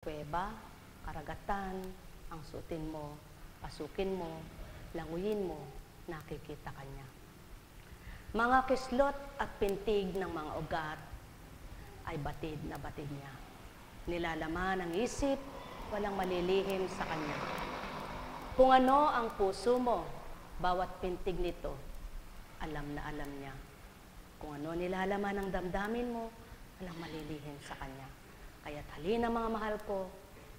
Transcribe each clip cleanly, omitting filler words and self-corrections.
kuweba, karagatan, ang suotin mo, pasukin mo, languyin mo, nakikita kanya. Mga kislot at pintig ng mga ugat ay batid na batid niya. Nilalaman ang isip, walang malilihim sa kanya. Kung ano ang puso mo, bawat pintig nito, alam na alam niya. Kung ano nilalaman ng damdamin mo, walang malilihim sa kanya. Kaya't halina mga mahal ko,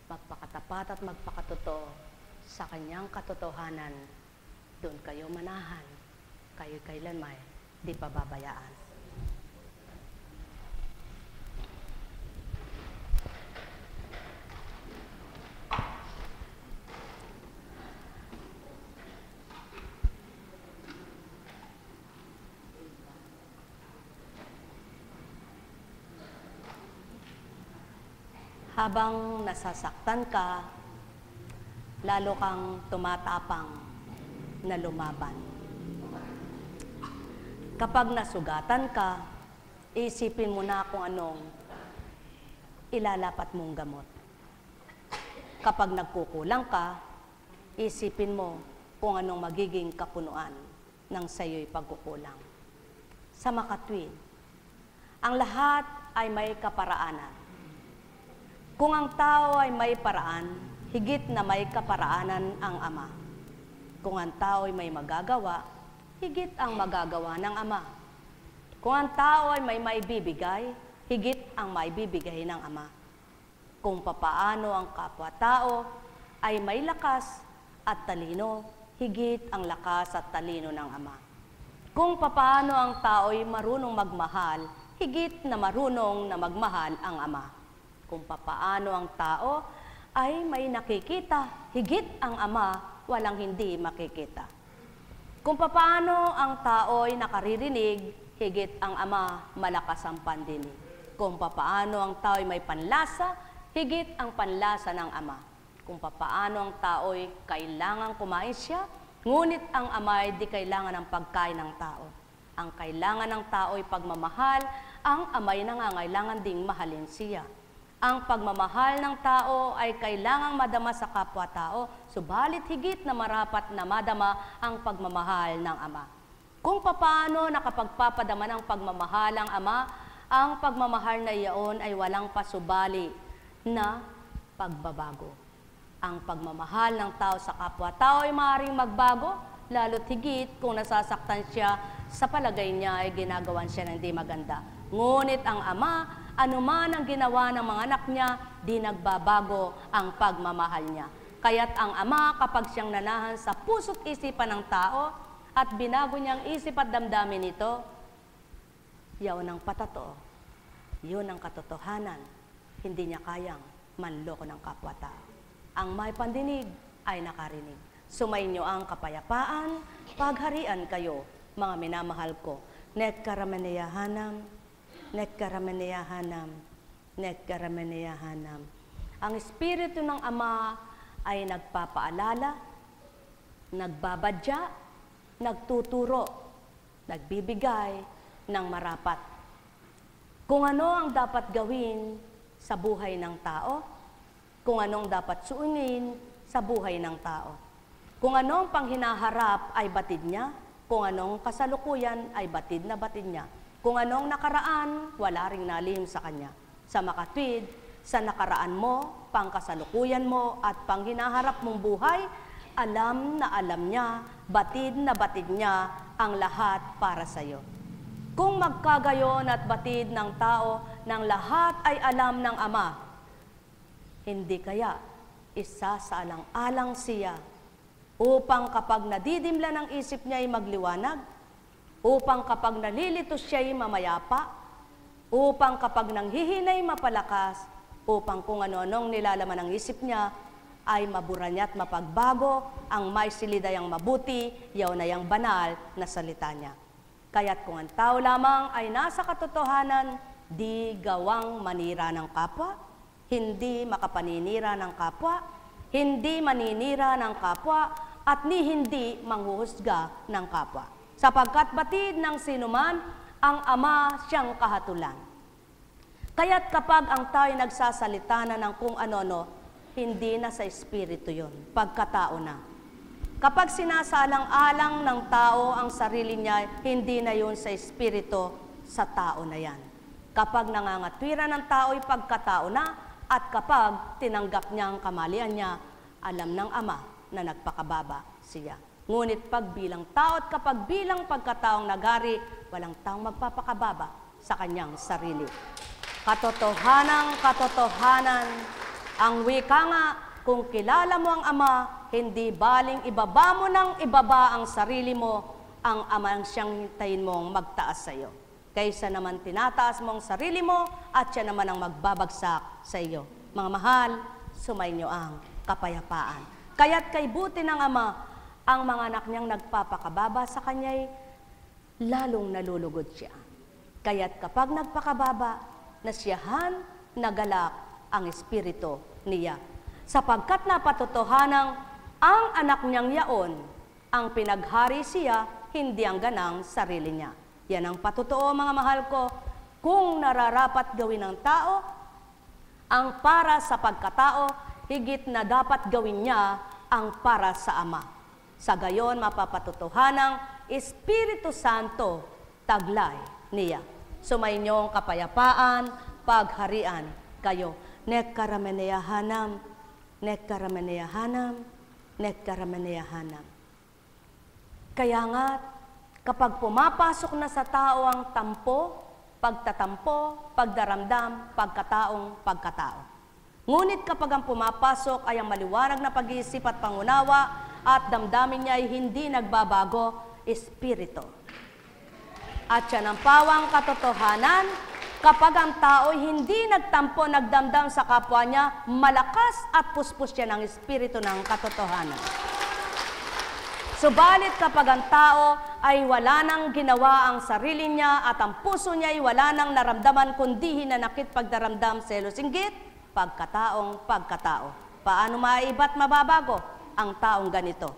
magpakatapat at magpakatotoo sa kanyang katotohanan. Doon kayo manahan, kayo kailanman di pababayaan. Habang nasasaktan ka, lalo kang tumatapang na lumaban. Kapag nasugatan ka, isipin mo na kung anong ilalapat mong gamot. Kapag nagkukulang ka, isipin mo kung anong magiging kapunuan ng sayo'y pagkukulang. Sa makatwid, ang lahat ay may kaparaanan. Kung ang tao ay may paraan, higit na may kaparaanan ang Ama. Kung ang tao ay may magagawa, higit ang magagawa ng Ama. Kung ang tao ay may maibibigay, higit ang maibibigay ng Ama. Kung papaano ang kapwa-tao ay may lakas at talino, higit ang lakas at talino ng Ama. Kung papaano ang tao ay marunong magmahal, higit na marunong na magmahal ang Ama. Kung papaano ang tao ay may nakikita, higit ang Ama walang hindi makikita. Kung papaano ang tao ay nakaririnig, higit ang Ama malakas ang pandinig. Kung papaano ang tao ay may panlasa, higit ang panlasa ng Ama. Kung papaano ang tao ay kailangang kumain siya, ngunit ang Ama ay di kailangan ng pagkain ng tao. Ang kailangan ng tao ay pagmamahal, ang Ama ay nangangailangan ding mahalin siya. Ang pagmamahal ng tao ay kailangang madama sa kapwa-tao, subalit higit na marapat na madama ang pagmamahal ng Ama. Kung papaano nakapagpapadama ng pagmamahal ang Ama, ang pagmamahal na iyon ay walang pasubali na pagbabago. Ang pagmamahal ng tao sa kapwa-tao ay maaaring magbago, lalo't higit kung nasasaktan siya, sa palagay niya ay ginagawan siya ng hindi maganda. Ngunit ang Ama, anuman ang ginawa ng mga anak niya, di nagbabago ang pagmamahal niya. Kaya't ang Ama, kapag siyang nanahan sa puso't isipan ng tao at binago niyang isip at damdamin nito, yaon ang patotoo, yun ang katotohanan, hindi niya kayang manloko ng kapwa-tao. Ang may pandinig ay nakarinig. Sumainyo ang kapayapaan, pagharian kayo, mga minamahal ko. Nekkarameneyahanam, nekkarameneyahanam, nekkarameneyahanam. Ang Espiritu ng Ama ay nagpapaalala, nagbabadya, nagtuturo, nagbibigay ng marapat. Kung ano ang dapat gawin sa buhay ng tao, kung anong dapat suungin sa buhay ng tao. Kung anong panghinaharap ay batid niya, kung anong kasalukuyan ay batid na batid niya. Kung anong nakaraan, wala ring nalihim sa kanya. Sa makatwid, sa nakaraan mo, pangkasalukuyan mo, at panghinaharap mong buhay, alam na alam niya, batid na batid niya ang lahat para sa iyo. Kung magkagayon at batid ng tao, ng lahat ay alam ng Ama, hindi kaya isa sa alang-alang siya upang kapag nadidimla ng isip niya ay magliwanag, upang kapag nalilito siya ay mamayapa, upang kapag nanghihinay mapalakas, upang kung ano-anong nilalaman ng isip niya ay mabura niya at mapagbago, ang may silidayang mabuti, yaw na yang banal na salita niya. Kaya't kung ang tao lamang ay nasa katotohanan, di gawang manira ng kapwa, hindi makapaninira ng kapwa, hindi maninira ng kapwa, at ni hindi manghuhusga ng kapwa. Sapagkat batid ng sinuman, ang Ama siyang kahatulan. Kaya't kapag ang tao'y nagsasalita na ng kung ano-ano, hindi na sa espiritu yun, pagkatao na. Kapag sinasalang-alang ng tao ang sarili niya, hindi na yun sa espiritu, sa tao na yan. Kapag nangangatwiran ng tao'y pagkatao na, at kapag tinanggap niya ang kamalian niya, alam ng Ama na nagpakababa siya. Ngunit pag bilang tao at kapag bilang pagkataong nagari, walang taong magpapakababa sa kanyang sarili. Katotohanan, ang wika nga, kung kilala mo ang Ama, hindi baling ibaba mo ng ibaba ang sarili mo, ang Ama ang siyang hintayin mong magtaas sa iyo. Kaysa naman tinataas mo ang sarili mo at siya naman ang magbabagsak sa iyo. Mga mahal, sumainyo ang kapayapaan. Kaya't kay buti ng Ama, ang mga anak niyang nagpapakababa sa kanya'y lalong nalulugod siya. Kaya't kapag nagpakababa, nasiyahan, nagalak ang espiritu niya. Sapagkat napatotohanang ang anak niyang yaon, ang pinaghari siya, hindi ang ganang sarili niya. Yan ang patotoo, mga mahal ko, kung nararapat gawin ng tao, ang para sa pagkatao, higit na dapat gawin niya ang para sa Ama. Sa gayon, mapapatotohanang Espiritu Santo, taglay niya. Sumayinyong kapayapaan, pagharian kayo. Nekkarameneyahanam, nekkarameneyahanam, nekkarameneyahanam. Kaya nga, kapag pumapasok na sa tao ang tampo, pagtatampo, pagdaramdam, pagkataong pagkatao. Ngunit kapag ang pumapasok ay ang maliwanag na pag-iisip at pangunawa at damdamin niya ay hindi nagbabago, espiritu. At siya ng pawang katotohanan, kapag ang tao ay hindi nagtampo, nagdamdam sa kapwa niya, malakas at puspos siya ng espiritu ng katotohanan. Subalit kapag ang tao ay wala nang ginawa ang sarili niya at ang puso niya ay wala nang naramdaman kundi hinanakit pagdaramdam, selos, inggit, pagkataong pagkatao. Paano maiba't mababago ang taong ganito?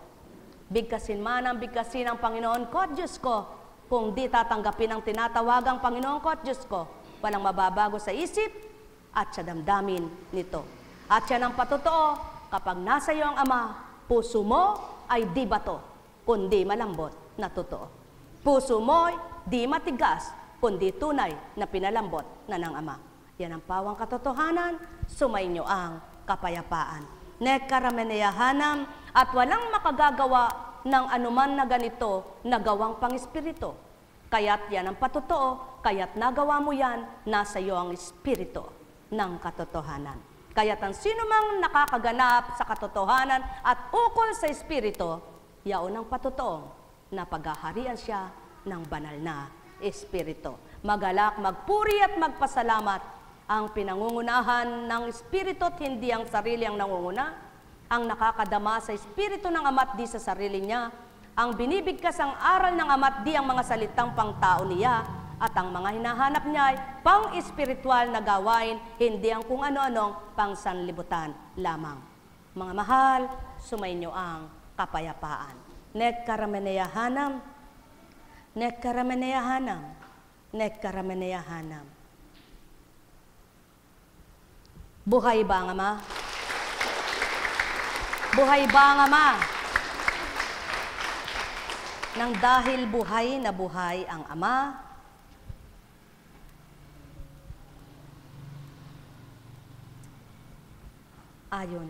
Bigkasin man ang bigkasin ng Panginoon ko, Diyos ko, kung di tatanggapin ang tinatawagang Panginoon ko at Diyos ko, walang mababago sa isip at sa damdamin nito. At yan ang patotoo, kapag nasa iyo ang Ama, puso mo ay di bato, kundi malambot na totoo. Puso mo ay di matigas, kundi tunay na pinalambot na ng Ama. Yan ang pawang katotohanan, sumainyo ang kapayapaan. Nekkarameneyahanam, at walang makagagawa ng anuman na ganito na gawang pang-espiritu. Kaya't yan ang patotoo, kaya't nagawa mo yan, nasa iyo ang espiritu ng katotohanan. Kaya't ang sino mang nakakaganap sa katotohanan at ukol sa espiritu, yaon ang patotoo na paghaharian siya ng banal na espiritu. Magalak, magpuri at magpasalamat ang pinangungunahan ng espiritu at hindi ang sarili ang nangunguna, ang nakakadama sa espiritu ng Ama at di sa sarili niya, ang binibigkas ang aral ng Ama at di ang mga salitang pangtao niya, at ang mga hinahanap niya ay pang-espiritual na gawain, hindi ang kung ano-anong pang-sanlibutan lamang. Mga mahal, sumainyo ang kapayapaan. Nekkarameneyahanam, nekkarameneyahanam, nekkarameneyahanam. Buhay ba ang Ama? Buhay ba ang Ama? Nang dahil buhay na buhay ang Ama, ayon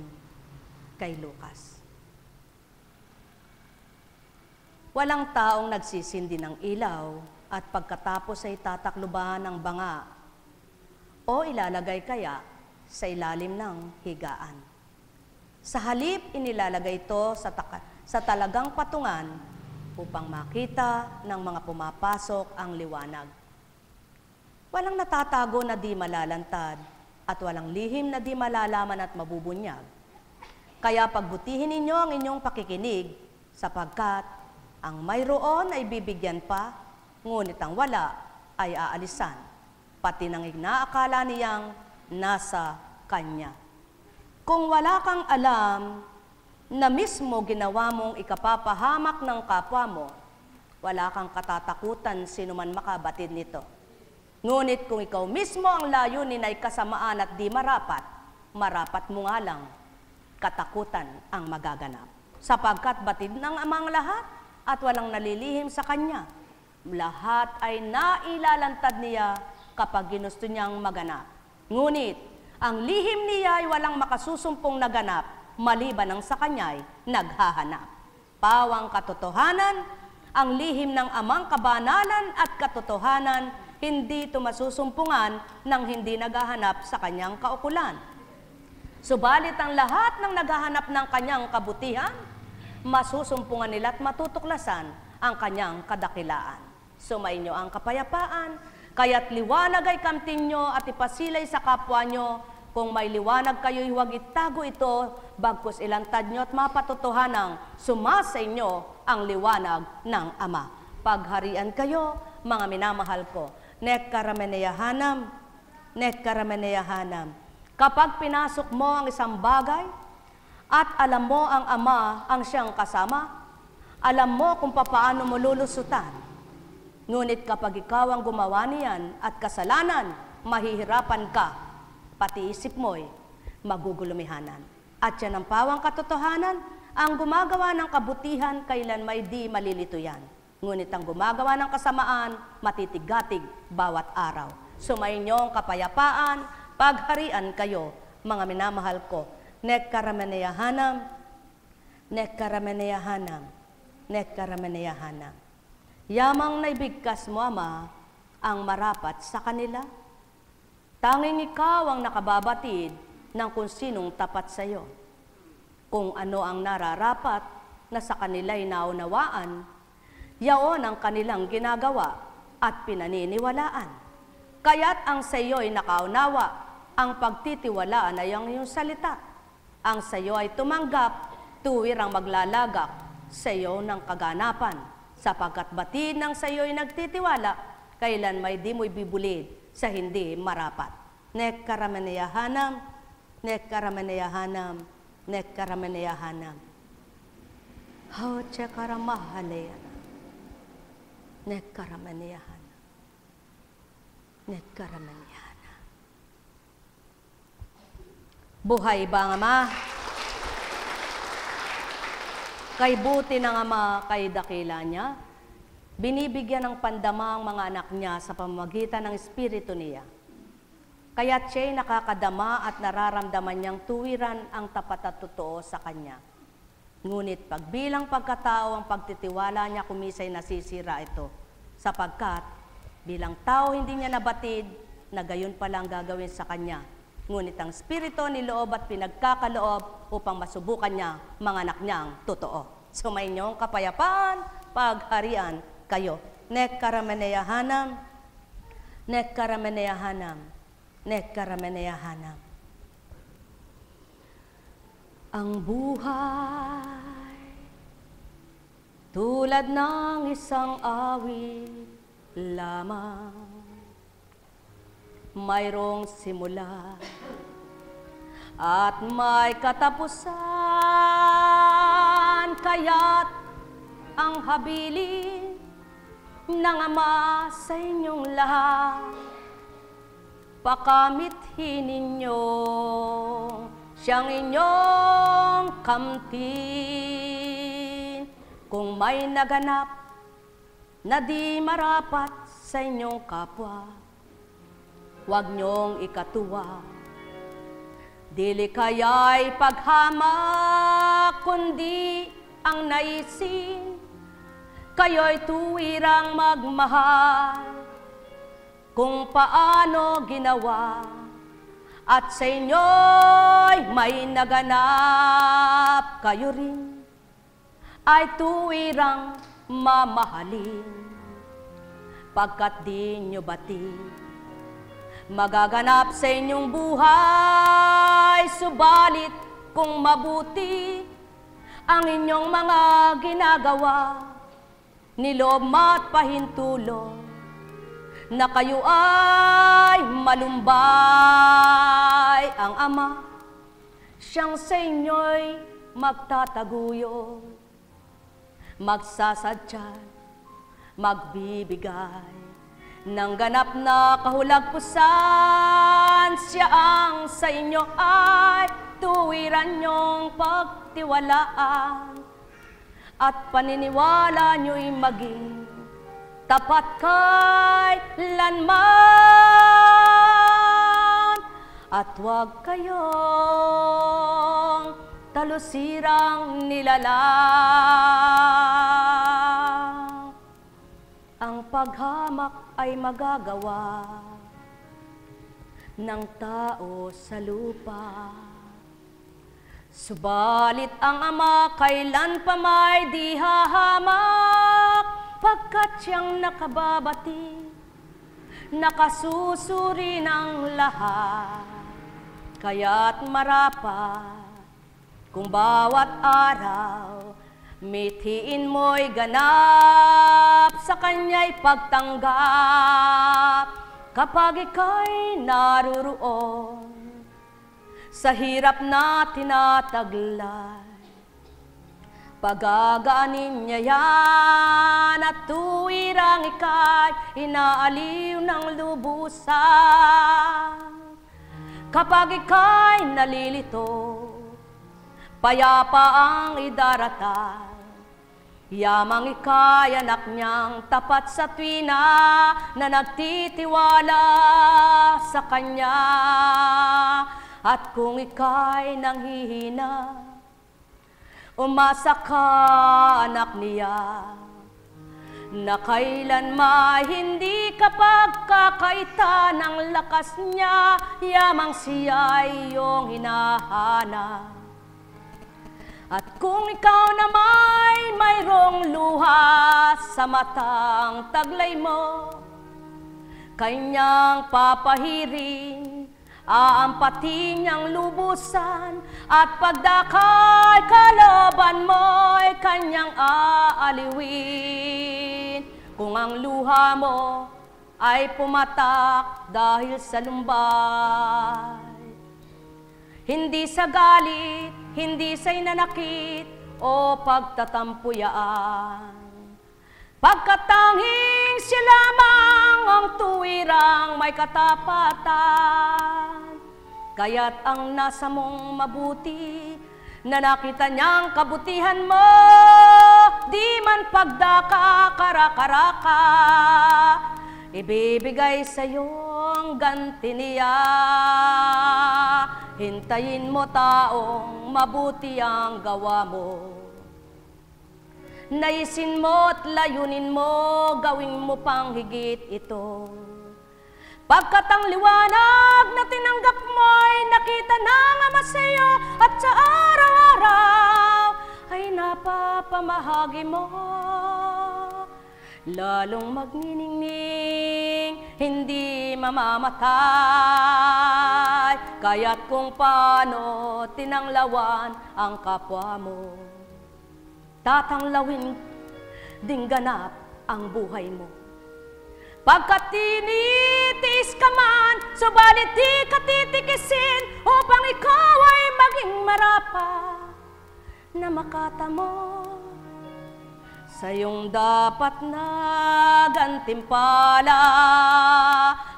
kay Lucas. Walang taong nagsisindi ng ilaw at pagkatapos ay tatakluban ng banga o ilalagay kaya sa ilalim ng higaan. Sa halip, inilalagay ito sa talagang patungan upang makita ng mga pumapasok ang liwanag. Walang natatago na di malalantad at walang lihim na di malalaman at mabubunyag. Kaya pagbutihin ninyo ang inyong pakikinig sapagkat ang mayroon ay bibigyan pa, ngunit ang wala ay aalisan, pati nang inaakala niyang nasa kanya. Kung wala kang alam na mismo ginawa mong ikapapahamak ng kapwa mo, wala kang katatakutan sino man makabatid nito. Ngunit kung ikaw mismo ang layunin ay kasamaan at di marapat, marapat mo nga lang, katakutan ang magaganap. Sapagkat batid ng Amang lahat at walang nalilihim sa Kanya. Lahat ay nailalantad niya kapag ginusto niyang maganap. Ngunit, ang lihim niya ay walang makasusumpong naganap, maliban ang sa Kanya'y naghahanap. Pawang katotohanan, ang lihim ng Amang kabanalan at katotohanan, hindi ito masusumpungan nang hindi naghahanap sa Kanyang kaukulan. Subalit ang lahat ng naghahanap ng Kanyang kabutihan, masusumpungan nila at matutuklasan ang Kanyang kadakilaan. Sumainyo ang kapayapaan, kaya't liwanag ay kamtinyo at ipasilay sa kapwa nyo. Kung may liwanag kayo, huwag itago ito, bagkus ilantad nyo at mapatotohanang sumasa inyo ang liwanag ng Ama. Pagharian kayo, mga minamahal ko. Nek karameneyahanam, nek karameneyahanam. Kapag pinasok mo ang isang bagay at alam mo ang Ama ang siyang kasama, alam mo kung paano mo lulusutan. Ngunit kapag ikaw ang gumawa niyan at kasalanan, mahihirapan ka, pati isip mo'y magugulumihanan. At yan ang pawang katotohanan, ang gumagawa ng kabutihan kailan may di malilito yan. Ngunit ang gumagawa ng kasamaan, matitigatig bawat araw. Sumainyo ang kapayapaan, pagharian kayo, mga minamahal ko. Nek karameneyahanam, nek karameneyahanam, nek karameneyahanam. Yamang naibigkas mo, Ama, ang marapat sa kanila. Tanging ikaw ang nakababatid ng kung sinong tapat sa iyo. Kung ano ang nararapat na sa kanila'y naunawaan, yaon ang kanilang ginagawa at pinaniniwalaan. Kaya't ang sa iyo'y nakaunawa, ang pagtitiwalaan ay ang iyong salita. Ang sa iyo ay tumanggap, tuwir ang maglalagak sa iyo ng kaganapan. Sapagkat batid ng sa iyo'y nagtitiwala, kailan may di mo'y bibulid sa hindi marapat. Nek karameneyahanam, nek karameneyahanam, nek karameneyahanam. Hautya karamahaleyana, nek karameneyahanam, nek karameneyahanam. Buhay ba ang Ama? Kay buti ng Ama, kay dakila niya, binibigyan ng pandama ang mga anak niya sa pamamagitan ng Espiritu niya. Kaya't siya'y nakakadama at nararamdaman niyang tuwiran ang tapat at totoo sa Kanya. Ngunit pagbilang pagkatao ang pagtitiwala niya kumisay nasisira ito, sapagkat bilang tao hindi niya nabatid na gayon pala ang gagawin sa Kanya. Ngunit ang Espiritu niloob at pinagkakaloob upang masubukan niya mga anak niyang totoo. Sumainyo ang kapayapaan, pagharian kayo. Nek karameneyahanam, nek karameneyahanam, nek karameneyahanam. Ang buhay tulad ng isang awit lamang, mayroong simula at may katapusan, kaya't ang habilin ng Ama sa inyong lahat, pakamithin ninyo siyang inyong kamtin. Kung may naganap na di marapat sa inyong kapwa, huwag niyong ikatuwa, dili kaya'y paghamak, kundi ang naisin, kayo'y tuwirang magmahal, kung paano ginawa, at sa inyo'y may naganap, kayo rin ay tuwirang mamahalin, pagkat di nyo batid magaganap sa inyong buhay. Subalit kung mabuti ang inyong mga ginagawa, niloob at pahintulong na kayo ay malumbay. Ang Ama, siyang sa inyo'y magtataguyo, magsasadya, magbibigay Nang ganap na kahulagpusan, siya ang sa inyo ay tuwiran niyong pagtiwalaan at paniniwala niyo'y maging tapat kailanman. At huwag kayong talusirang nilalang. Ang paghamak ay magagawa ng tao sa lupa. Subalit ang Ama kailan pa may di hahamak, pagkat siyang nakababati, nakasusuri ng lahat. Kaya't marapat kung bawat araw mithiin mo'y ganap, sa kanya'y pagtanggap. Kapag ika'y naruroon sa hirap na tinataglay, pagagaanin niya yan at tuwirang ika'y inaaliw ng lubusan. Kapag ika'y nalilito, payapa ang idaratay, yamang ika'y anak niyang tapat sa tuwina na nagtitiwala sa kanya. At kung ika'y nanghihina, umasa ka, anak niya, na kailanman hindi kapag kakaita ng lakas niya, yamang siya'y iyong hinahanap. At kung ikaw na mayroong luha sa matang taglay mo, kanyang papahirin, aampatin niyang lubusan, at pagdakay kalaban mo'y kanyang aaliwin. Kung ang luha mo ay pumatak dahil sa lumbay, hindi sa galit, hindi sa inanakit o pagtatampuyaan, pagkatanging siya lamang ang tuwirang may katapatan. Kaya't ang nasa mong mabuti, na nakita niyang kabutihan mo, di man pagdaka karakaraka, ibibigay sa'yo ang ganti niya. Hintayin mo taong mabuti ang gawa mo, naisin mo at layunin mo, gawin mo pang higit ito. Pagkat ang liwanag na tinanggap mo'y nakita ng Ama sa'yo, at sa araw-araw ay napapamahagi mo, lalong magniningning, hindi mamamatay. Kaya't kung paano tinanglawan ang kapwa mo, tatanglawin ding ganap ang buhay mo. Pagkat tinitiis ka man, subalit di ka titikisin, upang ikaw ay maging marapat na makatamo sa iyong dapat na gantimpala.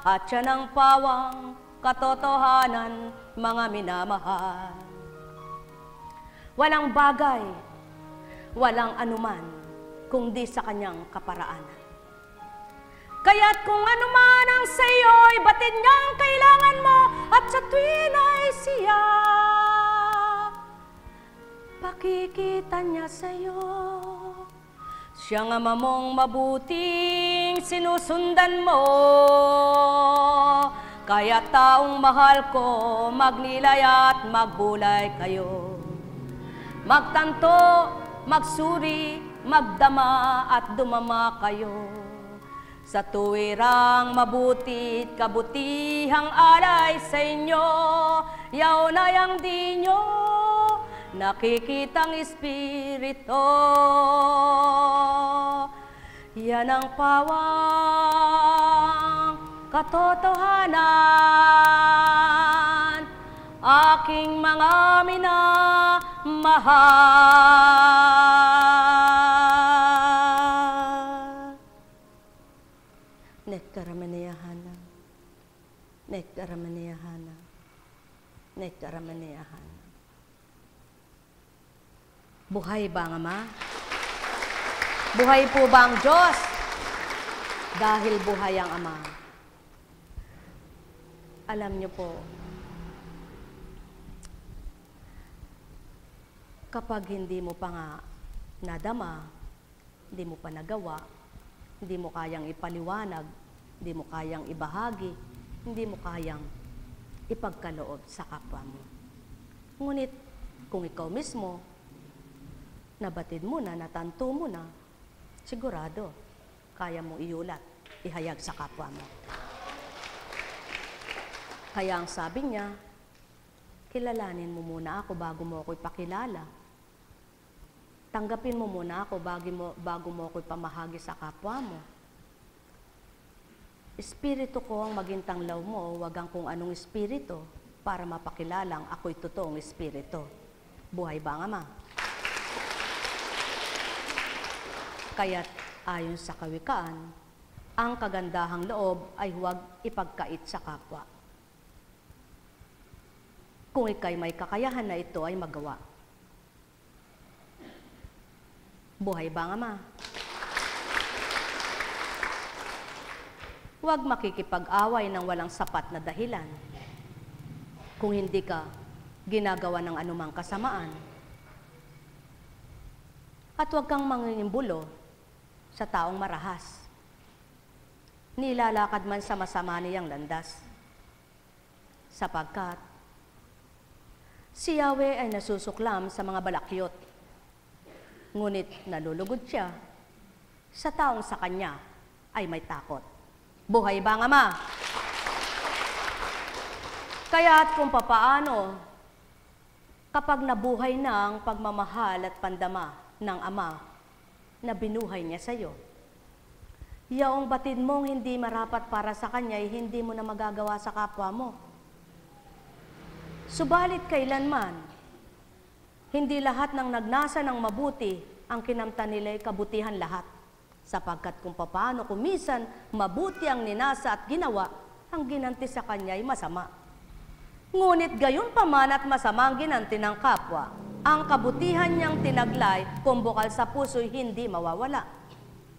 At yan ang pawang katotohanan, mga minamahal. Walang bagay, walang anuman, kundi sa kanyang kaparaanan. Kaya't kung anuman ang sa'yo'y batid niyang kailangan mo, at sa tuwina'y siya pakikita niya sa'yo. Siyang Ama mong mabuting sinusundan mo, kaya taong mahal ko, magnilay at magbulay kayo. Magtanto, magsuri, magdama at dumama kayo sa tuwirang mabuti't kabutihang alay sa inyo. Yaw na yang di nyo nakikitang espiritu, yan ang pawang katotohanan, aking mga minamahal. Nectar Nekaramanyahan. Buhay ba ang Ama? Buhay po ba ang Diyos? Dahil buhay ang Ama. Alam niyo po, kapag hindi mo pa nga nadama, hindi mo pa nagawa, hindi mo kayang ipaliwanag, hindi mo kayang ibahagi, hindi mo kayang ipagkaloob sa kapwa mo. Ngunit kung ikaw mismo, nabatid mo na, natanto mo na, sigurado, kaya mong iulat, ihayag sa kapwa mo. Kaya ang sabi niya, kilalanin mo muna ako bago mo ako ipakilala. Tanggapin mo muna ako bago mo ako ipamahagi sa kapwa mo. Espiritu ko ang maging tanglaw mo, wag ang kung anong espiritu, para mapakilalang ako'y totoong espiritu. Buhay ba ang Ama? Kaya't ayon sa kawikaan, ang kagandahang loob ay huwag ipagkait sa kapwa. Kung ikay may kakayahan na ito ay magawa. Buhay ba ang Ama? Huwag makikipag-away ng walang sapat na dahilan. Kung hindi ka ginagawa ng anumang kasamaan. At huwag kang mangingimbulo sa taong marahas. Nilalakad man sa masama niyang landas. Sapagkat si Yahweh ay nasusuklam sa mga balakyot. Ngunit nalulugod siya sa taong sa kanya ay may takot. Buhay ba ang Ama? Kaya't kung papaano, kapag nabuhay na ang pagmamahal at pandama ng Ama na binuhay niya sa iyo, yaong batid mong hindi marapat para sa Kanya ay hindi mo na magagawa sa kapwa mo. Subalit kailanman, hindi lahat ng nagnasa ng mabuti ang kinamtan nila ay kabutihan lahat. Sapagkat kung papaano kumisan mabuti ang ninasa at ginawa, ang ginanti sa kanya ay masama. Ngunit gayon pa man at masama ang ginanti ng kapwa, ang kabutihan niyang tinaglay kung bukal sa puso'y hindi mawawala.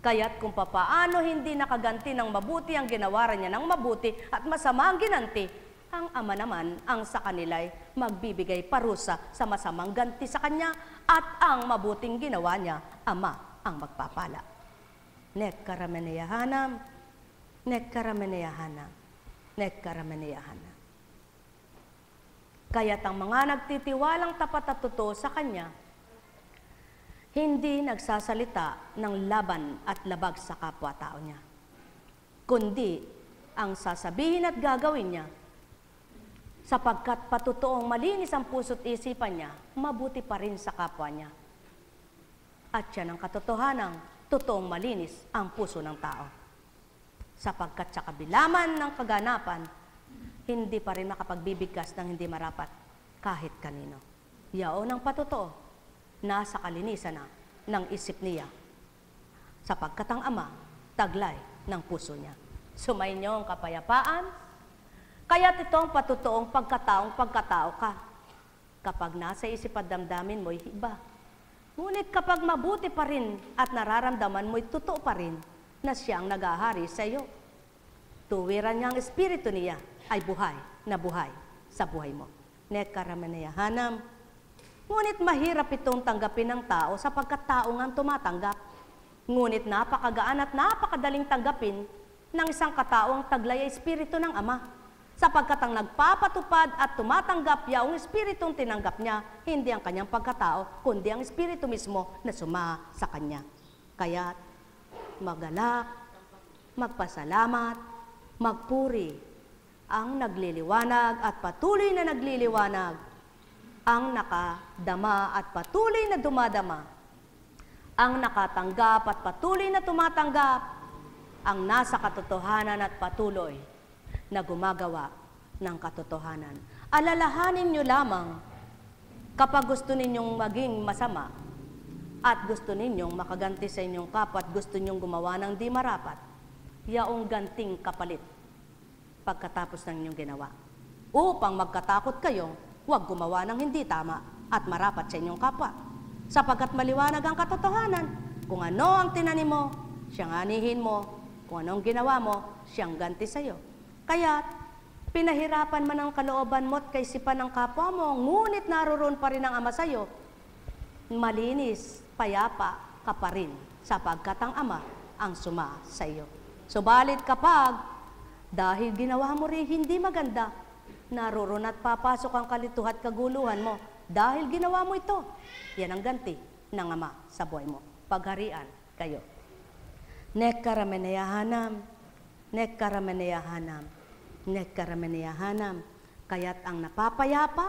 Kaya't kung papaano hindi nakaganti ng mabuti ang ginawaran niya ng mabuti at masama ang ginanti, ang Ama naman ang sa kanila'y magbibigay parusa sa masamang ganti sa kanya at ang mabuting ginawa niya, Ama ang magpapala. Nekkarameneyahanam, nekkarameneyahanam, nekkarameneyahanam. Kaya't ang mga nagtitiwalang tapat at totoo sa Kanya, hindi nagsasalita ng laban at labag sa kapwa-tao niya, kundi ang sasabihin at gagawin niya, sapagkat patutoong malinis ang puso't isipan niya, mabuti pa rin sa kapwa niya. At yan ang katotohanang totoong malinis ang puso ng tao. Sapagkat sa kabilaman ng kaganapan, hindi pa rin makapagbibigkas ng hindi marapat kahit kanino. Yaon ang patotoo, nasa kalinisan na ng isip niya. Sapagkat ang Ama, taglay ng puso niya. Sumainyo ang kapayapaan, kaya't ito ang patutoong pagkatao ka. Kapag nasa isip at damdamin mo'y iba. Ngunit kapag mabuti pa rin at nararamdaman mo'y totoo pa rin na siyang nag-ahari sa iyo. Tuwiran niya ang espiritu niya ay buhay na buhay sa buhay mo. Nekkarameneyahanam. Ngunit mahirap itong tanggapin ng tao sapagkat tao nga tumatanggap. Ngunit napakagaan at napakadaling tanggapin ng isang kataong taglay ay espiritu ng Ama. Sapagkat ang nagpapatupad at tumatanggap yaong espiritong tinanggap niya, hindi ang kanyang pagkatao, kundi ang espiritu mismo na suma sa kanya. Kaya't magalak, magpasalamat, magpuri ang nagliliwanag at patuloy na nagliliwanag, ang nakadama at patuloy na dumadama, ang nakatanggap at patuloy na tumatanggap, ang nasa katotohanan at patuloy na gumagawa ng katotohanan. Alalahanin nyo lamang kapag gusto ninyong maging masama at gusto ninyong makaganti sa inyong kapwa at gusto ninyong gumawa ng di marapat, yaong ganting kapalit pagkatapos ng inyong ginawa. Upang magkatakot kayo huwag gumawa ng hindi tama at marapat sa inyong kapwa. Sapagkat maliwanag ang katotohanan, kung ano ang tinanim mo, siyang anihin mo, kung anong ginawa mo, siyang ganti sa iyo. Kaya, pinahirapan man ang kalooban mo at kaisipan ng kapwa mo, ngunit naroon pa rin ang Ama sa iyo, malinis, payapa ka pa rin, sapagkat ang Ama ang suma sa iyo. Subalit kapag, dahil ginawa mo rin hindi maganda, naroon at papasok ang kalituhan at kaguluhan mo, dahil ginawa mo ito, yan ang ganti ng Ama sa buhay mo. Pagharian kayo. Nekkarameneyahanam, nekkarameneyahanam, nekkarameneyahanam. Kaya't ang napapayapa,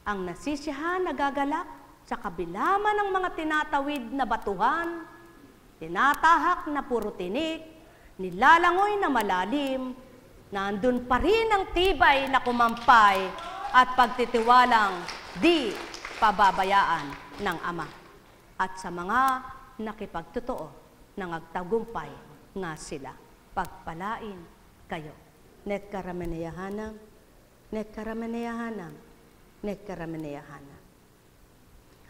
ang nasisiyahan, nagagalak, sa kabila man ng mga tinatawid na batuhan, tinatahak na puro tinik, nilalangoy na malalim, nandun pa rin ang tibay na kumampay at pagtitiwalang di pababayaan ng Ama. At sa mga nakipagtotoo ng agtagumpay nga sila, pagpalain kayo. Nekkarameneyahanam, nekkarameneyahanam, nekkarameneyahanam.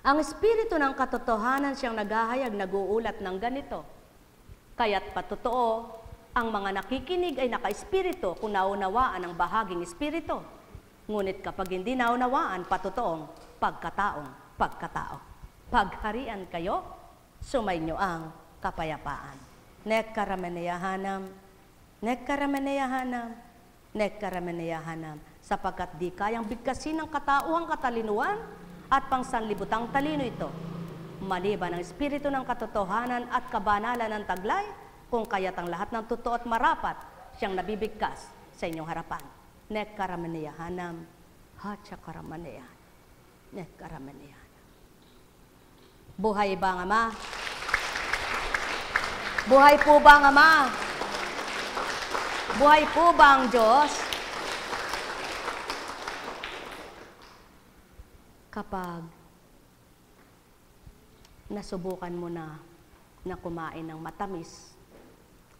Ang Espiritu ng katotohanan siyang naghahayag, nag-uulat ng ganito. Kaya't patotoo, ang mga nakikinig ay naka-espiritu kung naunawaan ang bahaging espiritu. Ngunit kapag hindi naunawaan, patotoong pagkatao. Pagharian kayo, sumainyo ang kapayapaan. Nekkarameneyahanam, nekkarameneyahanam, nekkarameneyahanam. Sapagkat di kayang bigkasin ng katauhang katalinuhan at pangsanlibutang talino ito, maliban ang espiritu ng katotohanan at kabanalan ng taglay, kung kaya't ang lahat ng totoo at marapat siyang nabibigkas sa inyong harapan. Nekkarameneyahanam, hatsakarameneyahanam, nekkarameneyahanam. Buhay ba ang Ama? Buhay po ba ang Ama? Buhay po ba ang Diyos? Kapag nasubukan mo na kumain ng matamis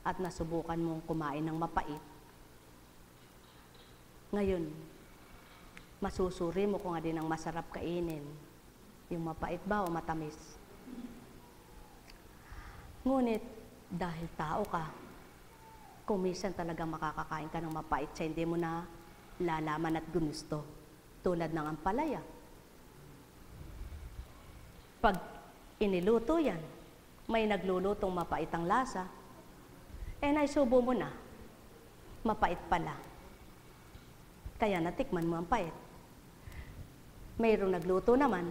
at nasubukan mong kumain ng mapait, ngayon, masusuri mo kung din ang masarap kainin, yung mapait ba o matamis. Ngunit, dahil tao ka, kung minsan talagang makakakain ka ng mapait sa hindi mo na lalaman at gusto, tulad ng ampalaya. Pag iniluto yan, may naglulutong mapait ang lasa, naisubo mo na, mapait pala. Kaya natikman mo ang pait. Mayroong nagluto naman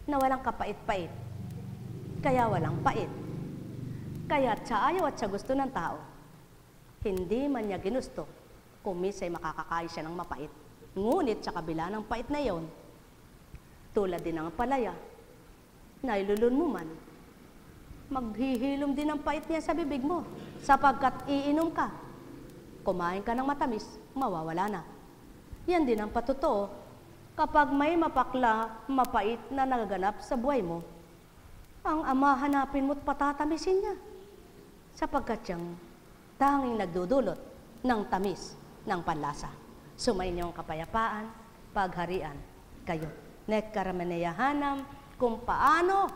na walang kapait-pait, kaya walang pait. Kaya sa ayaw at sa gusto ng tao, hindi man niya ginusto kung minsan makakakain siya ng mapait. Ngunit sa kabila ng pait na yon, tulad din ng palaya, nailulun mo man, maghihilom din ang pait niya sa bibig mo, sapagkat iinom ka. Kumain ka ng matamis, mawawala na. Yan din ang patotoo, kapag may mapakla, mapait na nagaganap sa buhay mo, ang Ama hanapin mo't patatamisin niya, sapagkat siyang tanging nagdudulot ng tamis ng panlasa. Sumainyo ang kapayapaan, pagharian kayo. Nekkarameneyahanam. Kung paano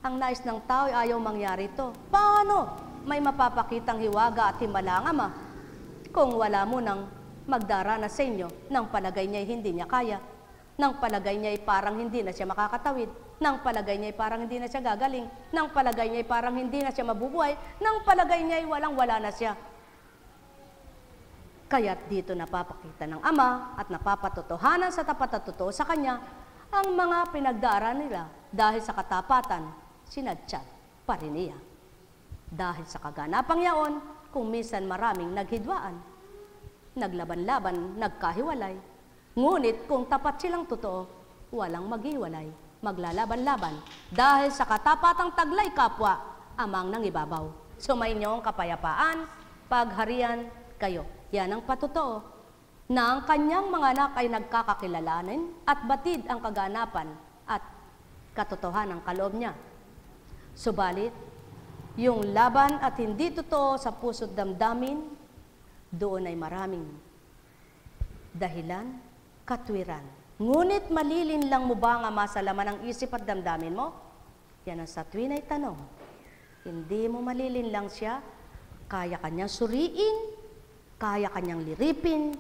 ang nais ng tao ay ayaw mangyari ito. Paano may mapapakitang hiwaga at himala ang Ama kung wala mo nang magdarana sa inyo nang palagay niya hindi niya kaya, nang palagay niya ay parang hindi na siya makakatawid, nang palagay niya ay parang hindi na siya gagaling, nang palagay niya ay parang hindi na siya mabubuhay, nang palagay niya ay walang-wala na siya. Kaya't dito napapakita ng Ama at napapatotohanan sa tapat at totoo sa Kanya ang mga pinagdaraan nila dahil sa katapatan, sinadtsan pa rin niya. Dahil sa kaganapang yaon, kung minsan maraming naghidwaan, naglaban-laban, nagkahiwalay, ngunit kung tapat silang totoo, walang maghiwalay, maglalaban-laban, dahil sa katapatang taglay kapwa, amang nangibabaw. Sumainyo ang kapayapaan, pagharian kayo. Yan ang patotoo, na ang kanyang mga anak ay nagkakakilalanin at batid ang kaganapan at katotohanan ng kaloob niya. Subalit, yung laban at hindi totoo sa puso't damdamin, doon ay maraming dahilan, katwiran Ngunit malilinlang mo ba ang Ama sa laman ng isip at damdamin mo? Yan ang sa tuwin ay tanong. Hindi mo malilinlang siya, kaya kanyang suriin, kaya kanyang liripin,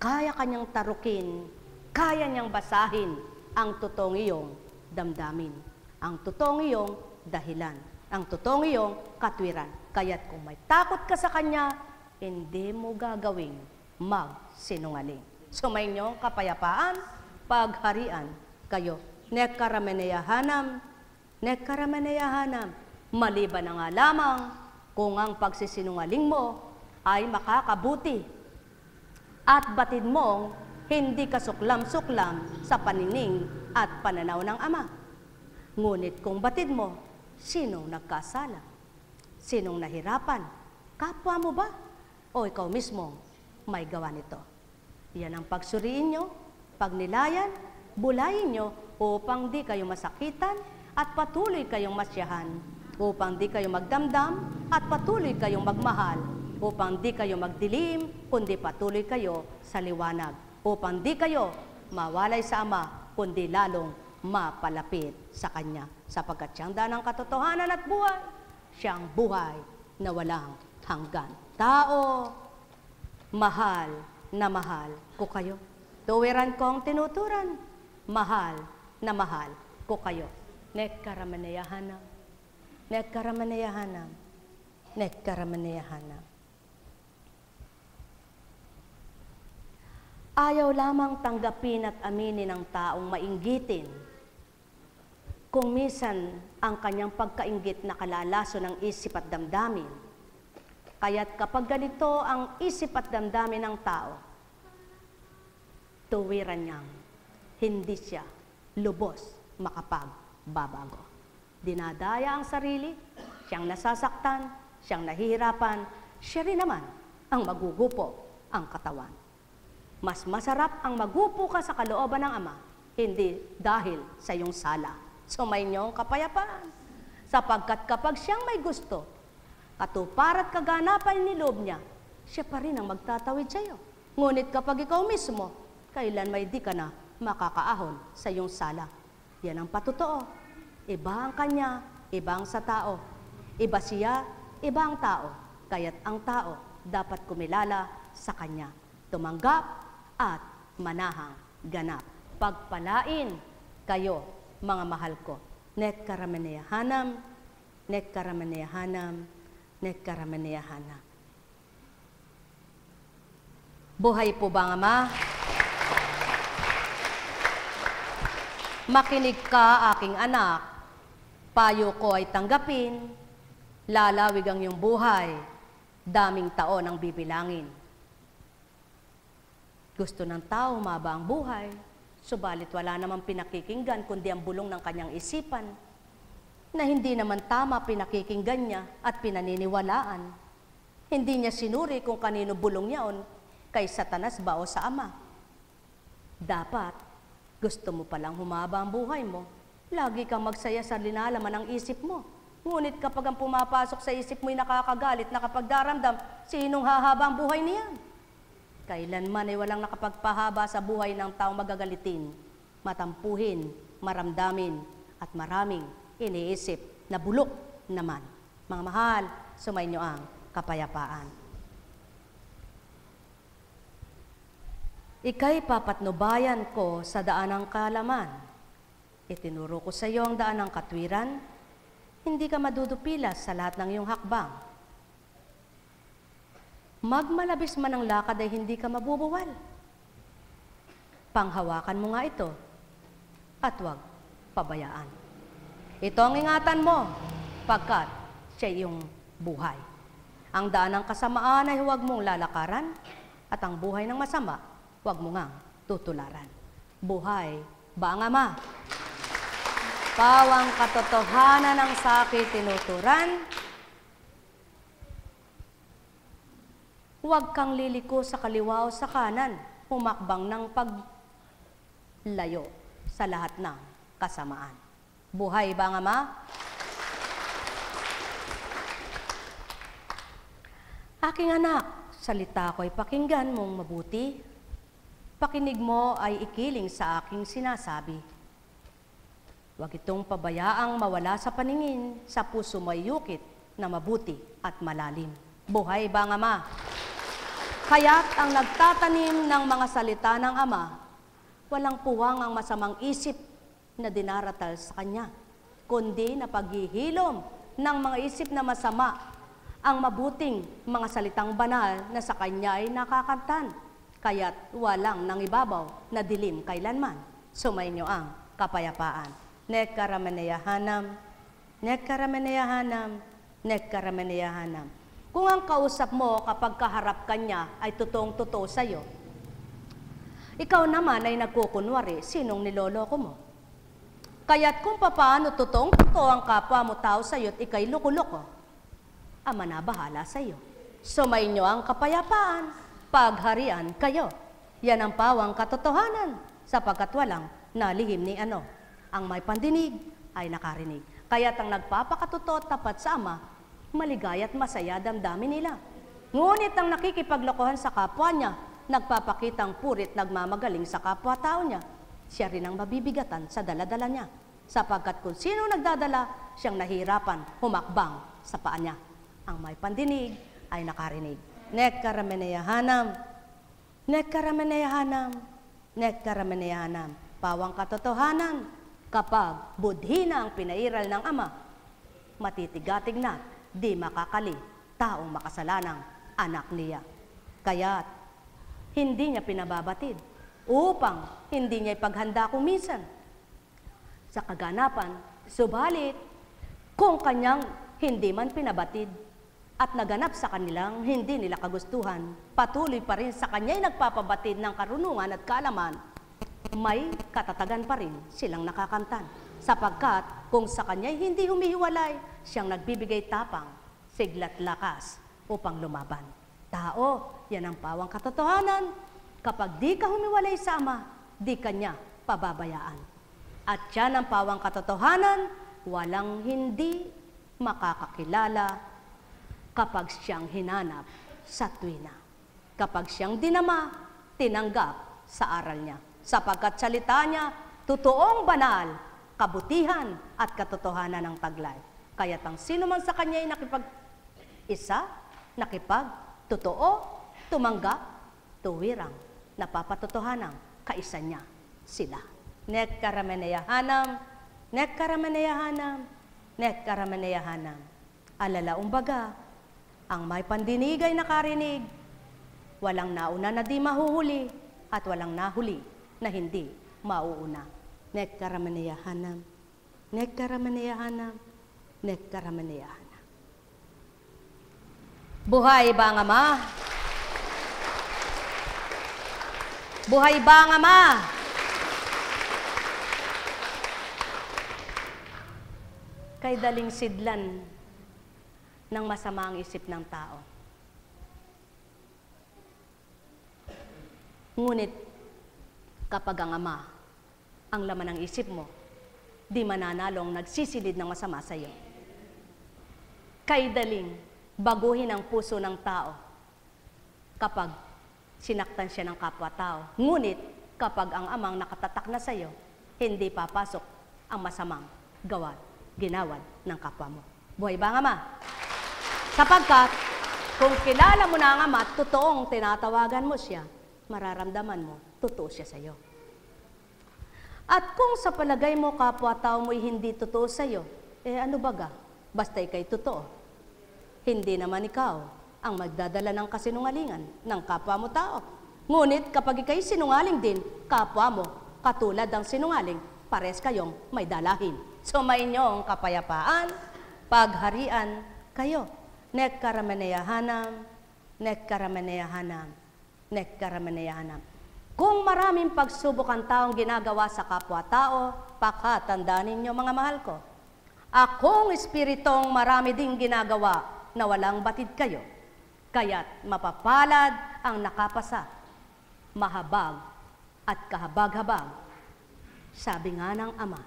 kaya kanyang tarukin, kaya niyang basahin ang totoong iyong damdamin, ang totoong iyong dahilan, ang totoong iyong katwiran. Kaya't kung may takot ka sa kanya, hindi mo gagawing magsinungaling. Sumainyo kapayapaan, pagharian kayo. Nekkarameneyahanam, nekkarameneyahanam. Maliban na nga lamang kung ang pagsisinungaling mo ay makakabuti at batid mong hindi ka suklam-suklam sa panining at pananaw ng Ama. Ngunit kung batid mo, sinong nagkasala? Sinong nahirapan? Kapwa mo ba? O ikaw mismo may gawa nito? Yan ang pagsuriin nyo, pagnilayan, bulayin nyo upang di kayo masakitan at patuloy kayong masyahan, upang di kayo magdamdam at patuloy kayong magmahal, upang di kayo magdilim, kundi patuloy kayo sa liwanag, upang di kayo mawalay sa Ama, kundi lalong mapalapit sa Kanya, sapagkat siyang daan ng katotohanan at buhay, siyang buhay na walang hanggan. Tao, mahal na mahal ko kayo. Tuwiran ko ang tinuturan, mahal na mahal ko kayo. Nekkarameneyahanam, nekkarameneyahanam, nekkarameneyahanam. Ayaw lamang tanggapin at aminin ng taong mainggitin kung minsan ang kanyang pagkainggit na kalalaso ng isip at damdamin. Kaya't kapag ganito ang isip at damdamin ng tao, tuwiran niyang hindi siya lubos makapagbabago. Dinadaya ang sarili, siyang nasasaktan, siyang nahihirapan, siya rin naman ang magugupo ang katawan. Mas masarap ang magupo ka sa kalooban ng Ama, hindi dahil sa iyong sala. Sumainyo kapayapaan, sapagkat kapag siyang may gusto, katuparan at kaganapan ni loob niya, siya pa rin ang magtatawid sa iyo. Ngunit kapag ikaw mismo, kailan may di ka na makakaahon sa iyong sala. Yan ang patotoo. Iba ang kanya, iba ang sa tao. Iba siya, iba ang tao. Kaya't ang tao dapat kumilala sa kanya. Tumanggap at manahang ganap. Pagpalain kayo, mga mahal ko. Nekkarameneyahanam, nekkarameneyahanam, nekkarameneyahanam. Buhay po ba ang Ama? Makinig ka, aking anak, payo ko ay tanggapin, lalawig ang iyong buhay, daming taon ang bibilangin. Gusto ng tao maba ang buhay, subalit wala namang pinakikinggan kundi ang bulong ng kanyang isipan, na hindi naman tama pinakikinggan niya at pinaniniwalaan. Hindi niya sinuri kung kanino bulong niyaon, kay Satanas ba o sa Ama. Dapat, gusto mo palang humaba ang buhay mo, lagi kang magsaya sa linalaman ng isip mo. Ngunit kapag ang pumapasok sa isip mo'y nakakagalit, nakapagdaramdam, sinong hahaba ang buhay niyan? Kailanman ay walang nakapagpahaba sa buhay ng taong magagalitin, matampuhin, maramdamin, at maraming iniisip na bulok naman. Mga mahal, sumainyo ang kapayapaan. Ika'y papatnubayan ko sa daan ng kaalaman. Itinuro ko sa iyo ang daan ng katwiran, hindi ka madudupilas sa lahat ng iyong hakbang. Magmalabis man ang lakad ay hindi ka mabubuwal. Panghawakan mo nga ito at huwag pabayaan. Ito ang ingatan mo pagkat siya iyong buhay. Ang daan ng kasamaan ay huwag mong lalakaran at ang buhay ng masama, huwag mo ngang tutularan. Buhay ba ang Ama? Pawang katotohanan ng sakit tinuturan, huwag kang liliko sa kaliwa o sa kanan, humakbang ng paglayo sa lahat ng kasamaan. Buhay ba ang Ama? Aking anak, salita ko'y pakinggan mong mabuti. pakinig mo ay ikiling sa aking sinasabi. Huwag itong pabayaang mawala sa paningin, sa puso mo ay yukit na mabuti at malalim. Buhay ba ang Ama? Kaya't ang nagtatanim ng mga salita ng Ama, walang puwang ang masamang isip na dinaratal sa Kanya, kundi na paghihilom ng mga isip na masama ang mabuting mga salitang banal na sa Kanya ay nakakamtan. Kaya't walang nangibabaw na dilim kailanman. Sumainyo ang kapayapaan. Nekkarameneyahanam, nekkarameneyahanam, nekkarameneyahanam. Kung ang kausap mo kapag kaharap kanya ay totoong-totoo sa'yo, ikaw naman ay nagkukunwari, sinong niloloko mo? Kaya't kung papaano totoong-totoo ang kapwa mo tao sa'yo at ikay loko-loko, Ama na bahala sa'yo. Sumainyo ang kapayapaan, pagharian kayo. Yan ang pawang katotohanan, sapagkat walang nalihim ni ano. Ang may pandinig ay nakarinig. Kaya't ang nagpapakatotoo tapat sa Ama, maligaya at masaya damdamin nila. Ngunit ang nakikipaglokohan sa kapwa niya, nagpapakitang purit nagmamagaling sa kapwa-tao niya, siya rin ang mabibigatan sa daladala niya. Sapagkat kung sino nagdadala, siyang nahirapan humakbang sa paa niya. Ang may pandinig ay nakarinig. Nekkarameneyahanam, nekkarameneyahanam, nekkarameneyahanam. Pawang katotohanan, kapag budhi na ang pinairal ng Ama, matitigatig na, di makakali, taong makasalanang anak niya. Kaya't hindi niya pinababatid upang hindi niya ipaghanda kung minsan sa kaganapan, subalit kung kanyang hindi man pinabatid at naganap sa kanilang hindi nila kagustuhan, patuloy pa rin sa kanya'y nagpapabatid ng karunungan at kaalaman, may katatagan pa rin silang nakakamtan. Sapagkat kung sa kanya'y hindi humihiwalay, siyang nagbibigay tapang, siglat lakas upang lumaban. Tao, yan ang pawang katotohanan. Kapag di ka humiwalay sa Ama, di kanya pababayaan. At yan ang pawang katotohanan, walang hindi makakakilala kapag siyang hinanap sa tuwina. Kapag siyang dinama, tinanggap sa aral niya. Sapagkat salita niya, totoong banal, kabutihan at katotohanan ng taglay. Kaya't ang sino man sa kanya ay nakipag-isa, nakipag-totoo, tumanggap, tuwirang, napapatotohanang kaisa niya sila. Nekkarameneyahanam, nekkarameneyahanam, nekkarameneyahanam. Alalaong baga, ang may pandinig ay nakarinig, walang nauna na di mahuhuli, at walang nahuli na hindi mauuna. Nekkarameneyahanam, nekkarameneyahanam, nekkarameneyahanam. Buhay ba ang Ama? Buhay ba ang Ama? Kay daling sidlan ng masama ang isip ng tao. Ngunit, kapag ang Ama, ang laman ng isip mo, di mananalong nagsisilid ng masama sa iyo. Kay daling baguhin ang puso ng tao kapag sinaktan siya ng kapwa-tao. Ngunit, kapag ang Amang nakatatak na sa iyo, hindi papasok ang masamang gawad, ginawad ng kapwa mo. Buhay ba ang Ama? Sapagkat, kung kilala mo na ang Ama, totoong tinatawagan mo siya, mararamdaman mo, totoo siya sa iyo. At kung sa palagay mo, kapwa-tao mo'y hindi totoo sa iyo, ano baga? Basta ikay totoo. Hindi naman ikaw ang magdadala ng kasinungalingan ng kapwa mo tao. Ngunit kapag ikay sinungaling din, kapwa mo, katulad ng sinungaling, pares kayong may dalahin. Sumainyo ang kapayapaan, pagharian kayo. Nekkarameneyahanam, nekkarameneyahanam, nekkarameneyahanam. Kung maraming pagsubok ang taong ginagawa sa kapwa-tao, pakatandaan ninyo mga mahal ko. Akong espiritong marami ding ginagawa na walang batid kayo. Kaya't mapapalad ang nakapasa, mahabag at kahabag-habag. Sabi nga ng Ama,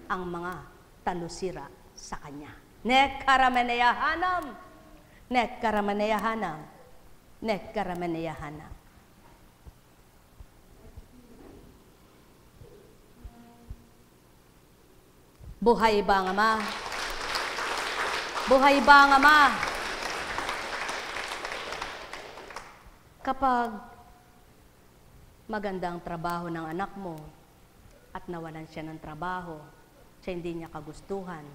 ang mga talusira sa Kanya. Nekkarameneyahanam, nekkarameneyahanam, nekkarameneyahanam. Buhay ba ang Ama? Buhay ba ang Ama? Kapag magandang trabaho ng anak mo at nawalan siya ng trabaho, siya hindi niya kagustuhan,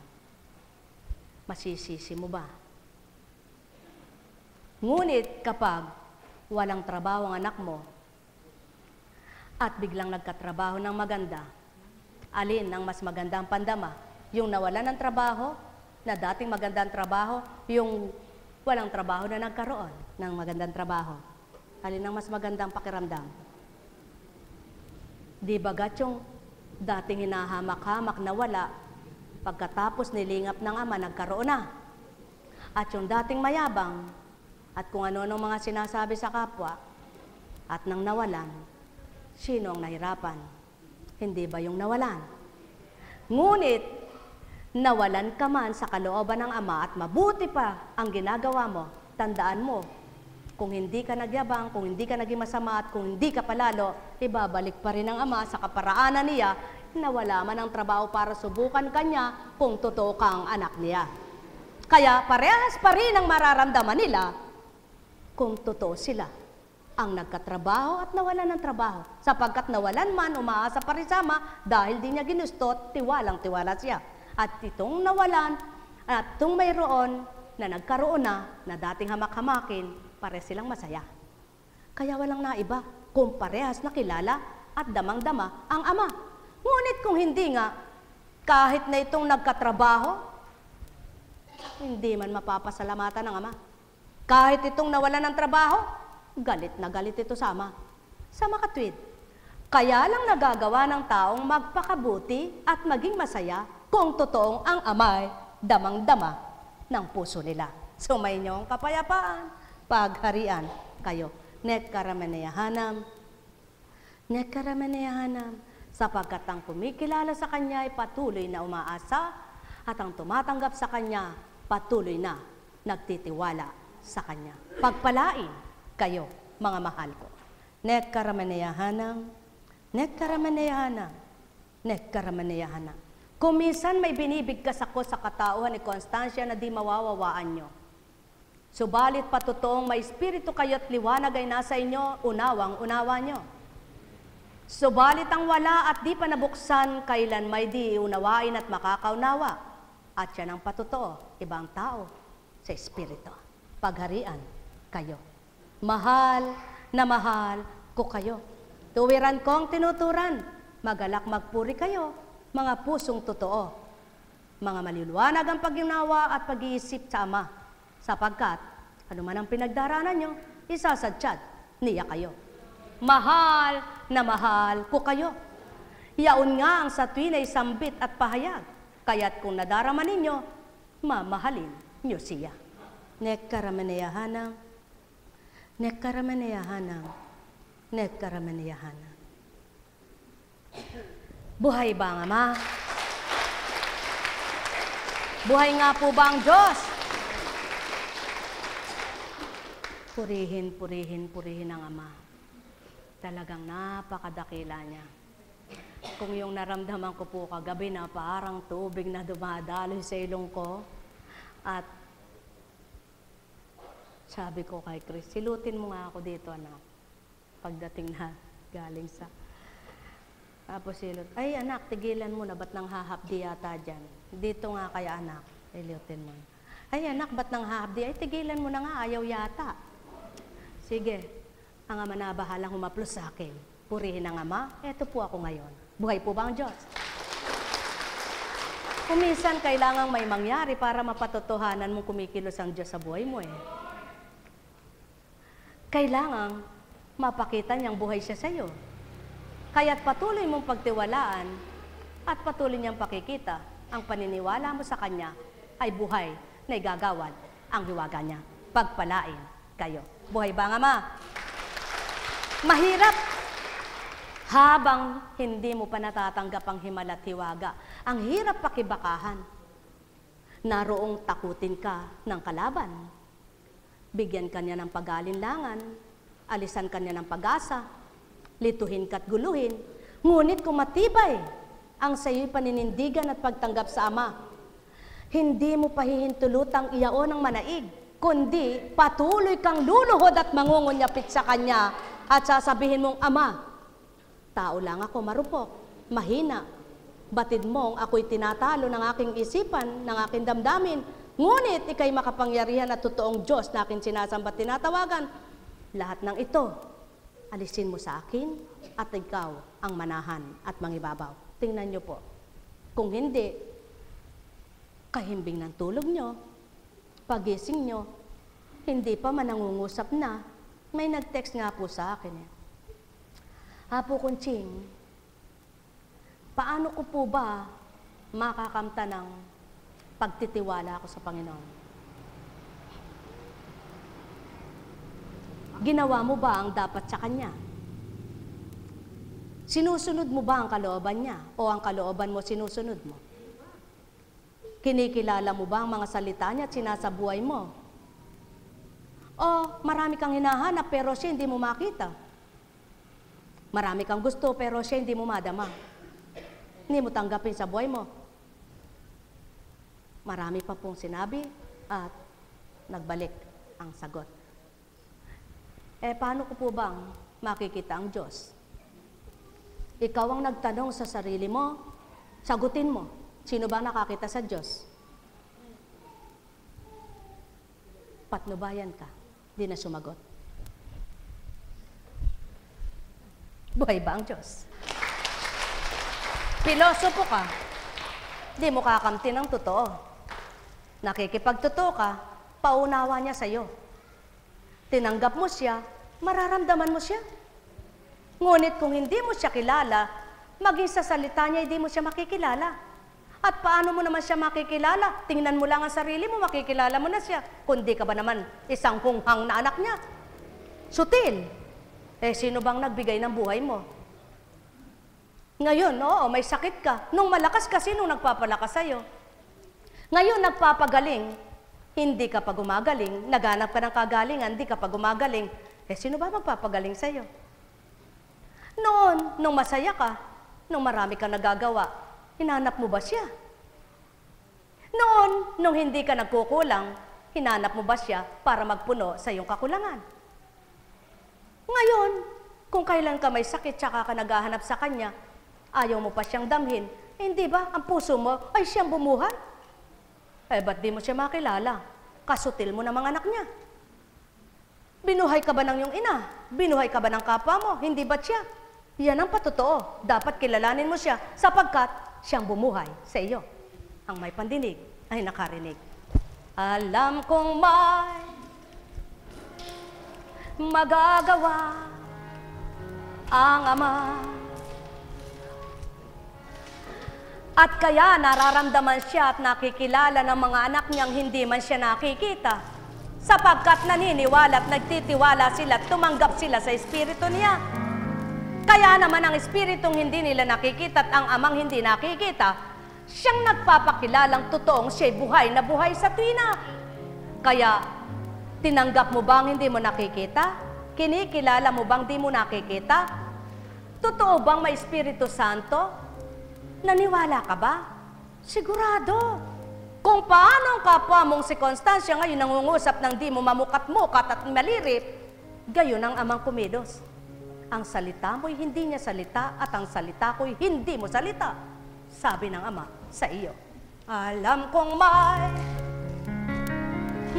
masisisi mo ba? Ngunit kapag walang trabaho ang anak mo at biglang nagkatrabaho ng maganda, alin ang mas magandang pandama? Yung nawalan ng trabaho, na dating magandang trabaho, yung walang trabaho na nagkaroon ng magandang trabaho? Alin ang mas magandang pakiramdam? Di bagat yung dating hinahamak-hamak na wala, pagkatapos nilingap ng Ama, nagkaroon na. At yung dating mayabang, at kung ano-ano mga sinasabi sa kapwa, at nang nawalan, sino ang nahirapan? Hindi ba yung nawalan? Ngunit, nawalan ka man sa kalooban ng Ama at mabuti pa ang ginagawa mo, tandaan mo, kung hindi ka nagyabang, kung hindi ka naging masama at kung hindi ka palalo, ibabalik pa rin ng Ama sa kaparaanan niya na wala man ang trabaho para subukan kanya kung totoo kang anak niya. Kaya parehas pa rin ang mararamdaman nila kung totoo sila ang nagkatrabaho at nawalan ng trabaho. Sapagkat nawalan man, umaasa pa rin sa Ama dahil di niya ginusto, tiwalang-tiwala siya. At itong nawalan at itong mayroon na nagkaroon na dating hamak-hamakin, pare silang masaya. Kaya walang naiba kung parehas nakilala at damang-dama ang Ama. Ngunit kung hindi nga, kahit na itong nagkatrabaho, hindi man mapapasalamatan ng Ama. Kahit itong nawalan ng trabaho, galit na galit ito sa Ama. Sa makatwid. Kaya lang nagagawa ng taong magpakabuti at maging masaya kung totoong ang Ama'y damang-dama ng puso nila. Sumainyo ang kapayapaan, pagharian kayo. Nekkaramaneyahanam, nekkaramaneyahanam, sapagkat ang kumikilala sa Kanya ay patuloy na umaasa at ang tumatanggap sa Kanya patuloy na nagtitiwala sa Kanya. Pagpalain kayo, mga mahal ko. Nekkaramaneyahanam, nekkaramaneyahanam, nekkaramaneyahanam. Kung minsan may binibigkas ako sa katauhan ni Constancia na di mawawawaan nyo, subalit patotoong may espiritu kayo at liwanag ay nasa inyo, unawang-unawa nyo. Subalit ang wala at di pa nabuksan, kailan may di iunawain at makakaunawa. At yan ang patotoo, ibang tao sa espiritu. Pagharian kayo. Mahal na mahal ko kayo. Tuwiran kong tinuturan, magalak magpuri kayo, mga pusong totoo. Mga maliliwanag ang pag-unawa at pag-iisip sa Ama. Sapagkat, ano man ang pinagdaraanan nyo, isasadyad niya kayo. Mahal na mahal ko kayo. Yaon nga ang sa tuwin ay sambit at pahayag. Kaya't kung nadarama ninyo, mamahalin nyo siya. Nekkaramaneyahanam, nekkaramaneyahanam, nekkaramaneyahanam. Buhay ba ang Ama? Buhay nga po ba ang Diyos? Purihin, purihin, purihin ang Ama. Talagang napakadakila niya. Kung yung naramdaman ko po kagabi na parang tubig na dumadaloy sa ilong ko, at sabi ko kay Chris, silutin mo nga ako dito, anak. Pagdating na galing sa... Tapos silot, ay anak, tigilan mo na, ba't nang hahapdi yata dyan? Dito nga kaya anak, silutin mo. Ay anak, ba't nang hahapdi? Ay tigilan mo na nga, ayaw yata. Sige, ang Ama na bahalang humaplos sa akin. Purihin ang Ama, eto po ako ngayon. Buhay po ba ang Diyos? Kung minsan kailangang may mangyari para mapatotohanan mong kumikilos ang Diyos sa buhay mo eh. Kailangang mapakita niyang buhay siya sa iyo. Kaya't patuloy mong pagtiwalaan at patuloy niyang pakikita ang paniniwala mo sa Kanya ay buhay na igagawad ang hiwaga niya. Pagpalain kayo. Buhay ba ang Ama? Mahirap habang hindi mo pa natatanggap ang himala at hiwaga. Ang hirap pakibakahan. Naroong takutin ka ng kalaban. Bigyan ka niya ng pag-alinlangan. Alisan ka niya ng pag-asa. Lituhin ka't guluhin. Ngunit kung matibay ang sa'yo'y paninindigan at pagtanggap sa Ama. Hindi mo pahihintulutang iyaon ng manaig, kundi patuloy kang luluhod at mangungunyapit sa Kanya at sasabihin mong, Ama, tao lang ako, marupok, mahina. Batid mong ako'y tinatalo ng aking isipan, ng aking damdamin. Ngunit ika'y makapangyarihan at totoong Diyos na aking sinasamba at tinatawagan. Lahat ng ito, alisin mo sa akin at ikaw ang manahan at mangibabaw. Tingnan nyo po. Kung hindi, kahimbing ng tulog nyo, pagising nyo, hindi pa manangungusap na. May nag-text nga po sa akin. Apo Kunching, paano ko po ba makakamta ng pagtitiwala ako sa Panginoon? Ginawa mo ba ang dapat sa Kanya? Sinusunod mo ba ang kalooban Niya o ang kalooban mo sinusunod mo? Kinikilala mo ba ang mga salita Niya at sinasabuhay mo? O marami kang hinahanap pero siya hindi mo makita? Marami kang gusto pero siya hindi mo madama? Hindi mo tanggapin sa buhay mo? Marami pa pong sinabi at nagbalik ang sagot. Paano ko po bang makikita ang Diyos? Ikaw ang nagtanong sa sarili mo, sagutin mo, sino ba nakakita sa Diyos? Patnubayan ka, di na sumagot. Buhay ba ang Diyos? Pilosopo ka, di mo kakamti ng totoo. Nakikipagtotoo ka, paunawa niya sa'yo. Tinanggap mo siya, mararamdaman mo siya. Ngunit kung hindi mo siya kilala, maging sa salita niya, hindi mo siya makikilala. At paano mo naman siya makikilala? Tingnan mo lang ang sarili mo, makikilala mo na siya. Kundi ka ba naman isang hunghang na anak niya? Sutil. Sino bang nagbigay ng buhay mo? Ngayon, oo, may sakit ka. Nung malakas kasi, nung nagpapalakas sa'yo. Ngayon, nagpapagaling. Hindi ka pa gumagaling, naghanap ka ng kagalingan, hindi ka pa gumagaling, sino ba magpapagaling sa'yo? Noon, nung masaya ka, nung marami kang nagagawa, hinanap mo ba siya? Noon, nung hindi ka nagkukulang, hinanap mo ba siya para magpuno sa iyong kakulangan? Ngayon, kung kailan ka may sakit tsaka ka naghahanap sa Kanya, ayaw mo pa siyang damhin, hindi ba ang puso mo ay siyang bumuhay? Ba't di mo siya makilala? Kasutil mo ng mga anak niya. Binuhay ka ba ng iyong ina? Binuhay ka ba ng kapwa mo? Hindi ba siya? Yan ang patotoo. Dapat kilalanin mo siya sapagkat siyang bumuhay sa iyo. Ang may pandinig ay nakarinig. Alam kong may magagawa ang Ama. At kaya nararamdaman siya at nakikilala ng mga anak niyang hindi man siya nakikita. Sapagkat naniniwala at nagtitiwala sila at tumanggap sila sa Espiritu niya. Kaya naman ang Espiritong hindi nila nakikita at ang Amang hindi nakikita, siyang nagpapakilalang totoong siya'y buhay na buhay sa tuwina. Kaya, tinanggap mo bang hindi mo nakikita? Kinikilala mo bang di mo nakikita? Totoo bang may Espiritu Santo? Naniwala ka ba? Sigurado. Kung paano ang kapwa mong si Constancia ngayon nangungusap ng di mo mamukat-mukat at malirip, gayon ang Amang kumilos. Ang salita mo'y hindi niya salita at ang salita ko'y hindi mo salita, sabi ng Ama sa iyo. Alam kong may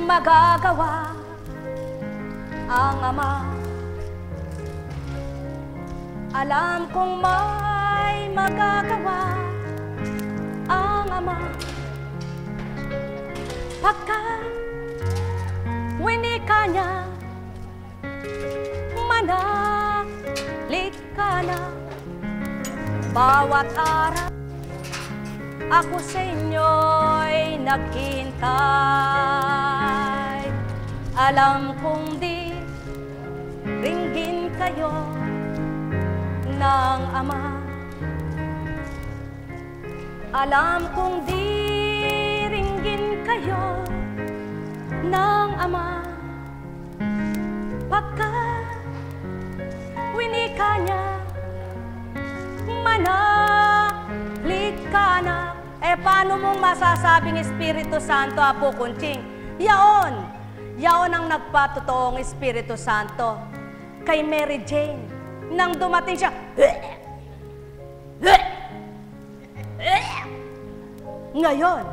magagawa ang Ama. Alam kong may magagawa ang Ama. Pagka winika niya, manalik ka na. Bawat araw ako sa inyo'y naghihintay. Alam kong di ringgin kayo ng Ama. Alam kong diringgin kayo ng Ama. Pagka winika niya, manali paano mong masasabing Espiritu Santo, Apo Kunching? Yaon ang nagpatotoong Espiritu Santo kay Mary Jane. Nang dumating siya, ngayon,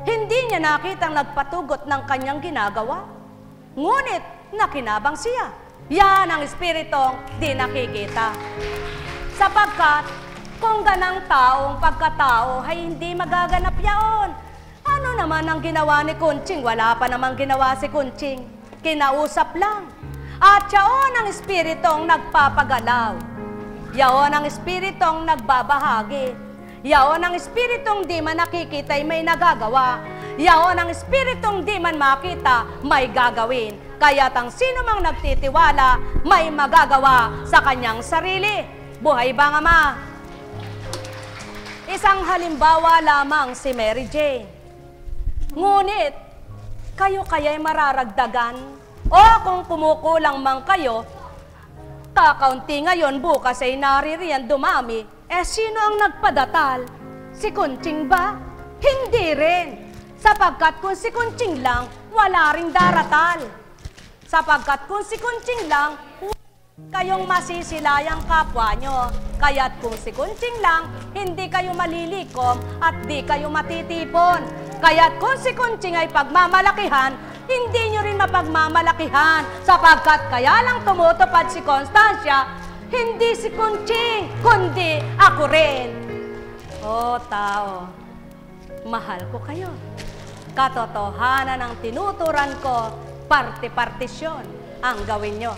hindi niya nakitang nagpatugot ng kanyang ginagawa. Ngunit, nakinabang siya. Yan ang espiritong di nakikita. Sapagkat, kung ganang taong pagkatao ay hindi magaganap yaon. Ano naman ang ginawa ni Kunching? Wala pa namang ginawa si Kunching. Kinausap lang. At yaon ang espiritong nagpapagalaw. Yaon ang espiritong nagbabahagi. Yaon ang espiritong di man nakikita ay may nagagawa. Yaon ang espiritong di man makita, may gagawin. Kaya't ang sino mang nagtitiwala, may magagawa sa kanyang sarili. Buhay bang Ama? Isang halimbawa lamang si Mary Jane. Ngunit, kayo kaya'y mararagdagan? O kung kumukulang man kayo, kakaunti ngayon, bukas ay naririyan dumami, sino ang nagpadatal? Si Kunching ba? Hindi rin. Sapagkat kung si Kunching lang, wala ring daratal. Sapagkat kung si Kunching lang, kayong masisilayang kapwa nyo. Kaya't kung si Kunching lang, hindi kayo malilikom at di kayo matitipon. Kaya't kung si Kunching ay pagmamalakihan, hindi nyo rin mapagmamalakihan. Sapagkat kaya lang tumutupad si Constancia, hindi si Kunching, kundi ako rin. O tao, mahal ko kayo. Katotohanan ang tinuturan ko, parte-partisyon ang gawin nyo.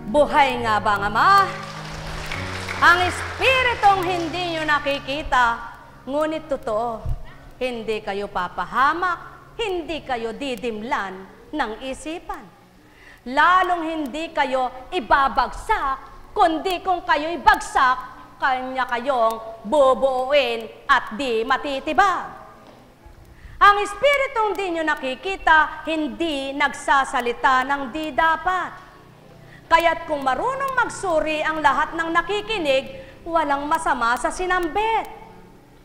Buhay nga ba, Ama? Ang espiritong hindi nyo nakikita, ngunit totoo, hindi kayo papahamak, hindi kayo didimlan ng isipan. Lalong hindi kayo ibabagsak, kundi kung kayo ibagsak, kanya kayong bubuuin at di matitibag. Ang espiritong di nyo nakikita, hindi nagsasalita ng di dapat. Kaya't kung marunong magsuri ang lahat ng nakikinig, walang masama sa sinambit.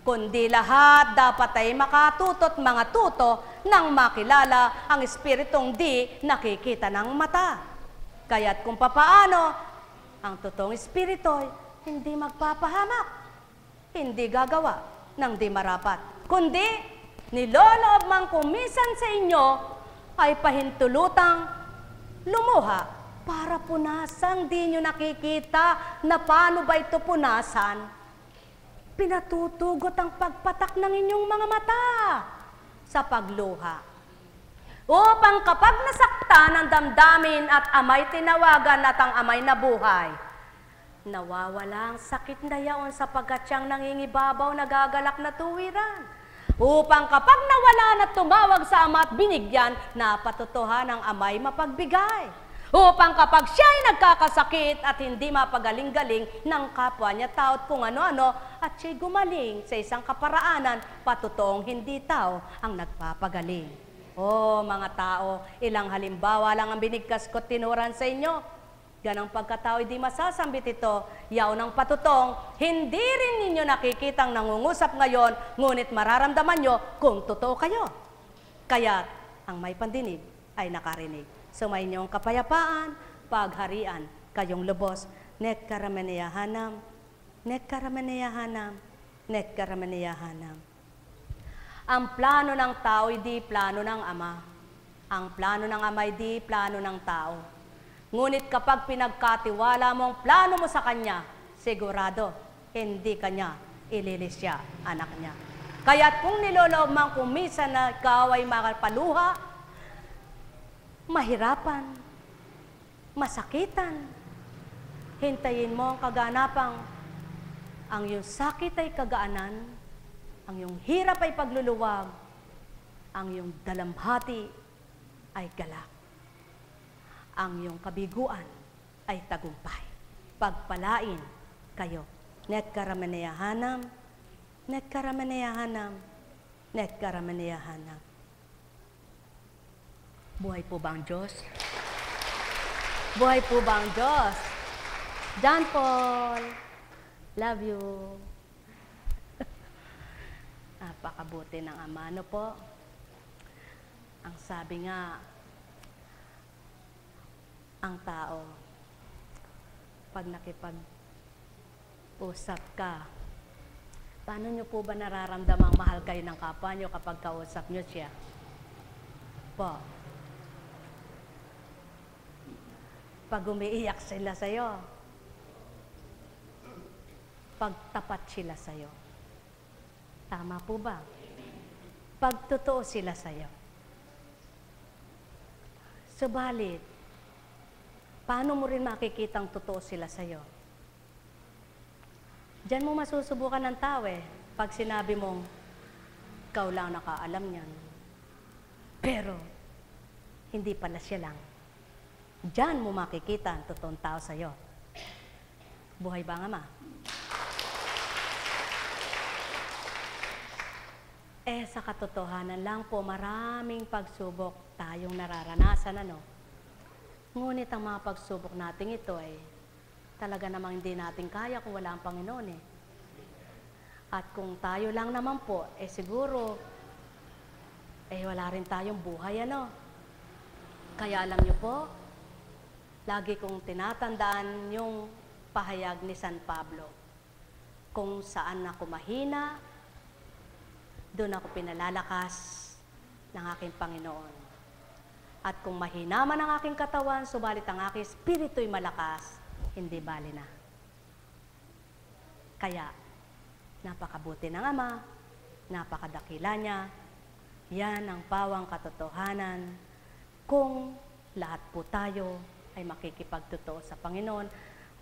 Kundi lahat dapat ay makatuto't mga tuto nang makilala ang espiritong di nakikita ng mata. Kaya't kung papaano, ang totoong espirito'y hindi magpapahamak, hindi gagawa ng di marapat. Kundi, niloloob man kung minsan sa inyo ay pahintulutang lumuha para punasan. Di nyo nakikita na paano ba ito punasan? Pinatutugot ang pagpatak ng inyong mga mata sa pagluha. Upang kapag nasaktan ang damdamin at amay tinawagan at ang amay nabuhay, nawawala ang sakit na yaon sapagkat siyang nangingibabaw nagagalak na tuwiran. Upang kapag nawala na tumawag sa ama at binigyan, napatutuhan ang amay mapagbigay. Upang kapag siya ay nagkakasakit at hindi mapagaling-galing ng kapwa niya tao at kung ano-ano, at siya'y gumaling sa isang kaparaanan, patutoong hindi tao ang nagpapagaling. O mga tao, ilang halimbawa lang ang binigkas ko tinuran sa inyo. Ganang pagkatao, hindi masasambit ito, yaw ng patutong, hindi rin ninyo nakikitang nangungusap ngayon, ngunit mararamdaman nyo kung totoo kayo. Kaya ang may pandinig ay nakarinig. Sumayin niyong kapayapaan, pagharian, kayong lubos. Nek karamaniyahanam, nek karamaniyahanam, nek karamaniyahanam. Ang plano ng tao ay di plano ng Ama. Ang plano ng Ama ay di plano ng tao. Ngunit kapag pinagkatiwala mo ang plano mo sa Kanya, sigurado, hindi Kanya ililisya anak niya. Kaya't kung niloloob man kung minsan na ikaw ay makapaluha, mahirapan, masakitan, hintayin mo ang kaganapang, ang iyong sakit ay kagaanan, ang iyong hirap ay pagluluwag, ang iyong dalamhati ay galak, ang iyong kabiguan ay tagumpay. Pagpalain kayo. Nek karamaniyahanam, nek karamaniyahanam, nek karamaniyahanam. Buhay po ba ang Diyos? Buhay po ba ang Diyos? John Paul, love you. Napakabuti ng Ama, ano po? Ang sabi nga, ang tao, pag nakipag-usap ka, paano nyo po ba nararamdamang mahal kayo ng kapwa nyo kapag kausap nyo siya? Po. Pag umiiyak sila sa'yo, pag tapat sila sa'yo. Tama po ba? Pag totoo sila sa'yo. Subalit, paano mo rin makikitang totoo sila sa'yo? Diyan mo masusubukan ng tao eh. Pag sinabi mong, ikaw lang nakaalam niyan. Pero, hindi pala siya lang. Diyan mo makikita ang totoong tao sa'yo. Buhay ba ang Ama? Sa katotohanan lang po, maraming pagsubok tayong nararanasan, ano? Ngunit ang mga pagsubok natin ito ay talaga namang hindi natin kaya kung wala ang Panginoon eh. At kung tayo lang naman po, siguro, wala rin tayong buhay, ano? Kaya alam niyo po, lagi kong tinatandaan yung pahayag ni San Pablo. Kung saan ako mahina, doon ako pinalalakas ng aking Panginoon. At kung mahina man ang aking katawan, subalit ang aking espiritu'y malakas, hindi bali na. Kaya, napakabuti ng Ama, napakadakila niya, yan ang pawang katotohanan kung lahat po tayo ay makikipagtotoo sa Panginoon.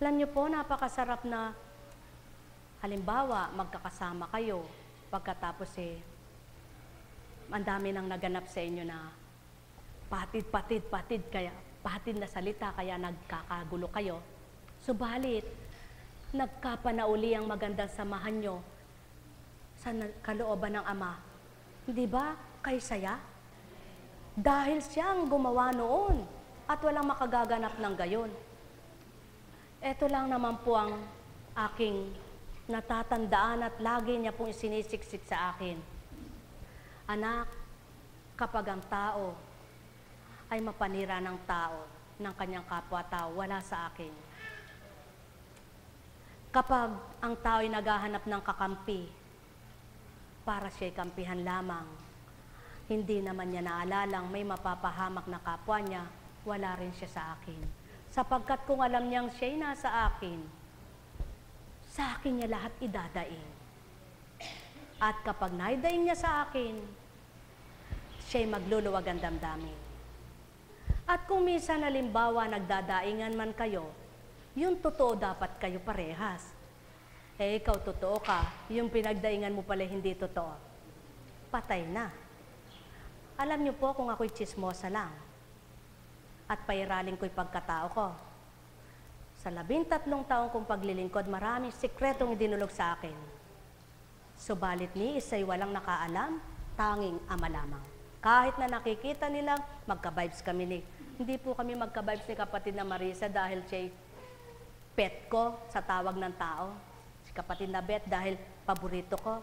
Alam niyo po, napakasarap na halimbawa, magkakasama kayo, pagkatapos ang dami nang naganap sa inyo na patid kaya patid na salita kaya nagkakagulo kayo. Subalit, nagkapanauli ang magandang samahan nyo sa kalooban ng Ama. Hindi ba kay saya? Dahil siyang gumawa noon at walang makagaganap ng gayon. Ito lang naman po ang aking natatandaan at lagi niya pong isinisiksik sa akin. Anak, kapag ang tao ay mapanira ng tao, ng kanyang kapwa-tao, wala sa akin. Kapag ang tao ay naghahanap ng kakampi, para siya'y kampihan lamang, hindi naman niya naalalang may mapapahamak na kapwa niya, wala rin siya sa akin. Sapagkat kung alam niyang siya'y nasa akin, sa akin niya lahat idadaing. At kapag naidaing niya sa akin, siya'y magluluwag ang damdamin. At kung minsan halimbawa nagdadaingan man kayo, yung totoo dapat kayo parehas. Ikaw totoo ka, yung pinagdaingan mo pala hindi totoo. Patay na. Alam niyo po kung ako'y tsismosa lang at pairaling ko'y pagkatao ko. Sa 13 taong kong paglilingkod, maraming sikretong idinulog sa akin. Subalit ni isa'y walang nakaalam, tanging Ama lamang. Kahit na nakikita nilang magka-vibes kami hindi po kami magka-vibes ni kapatid na Marisa dahil siya'y pet ko sa tawag ng tao. Si kapatid na Beth dahil paborito ko.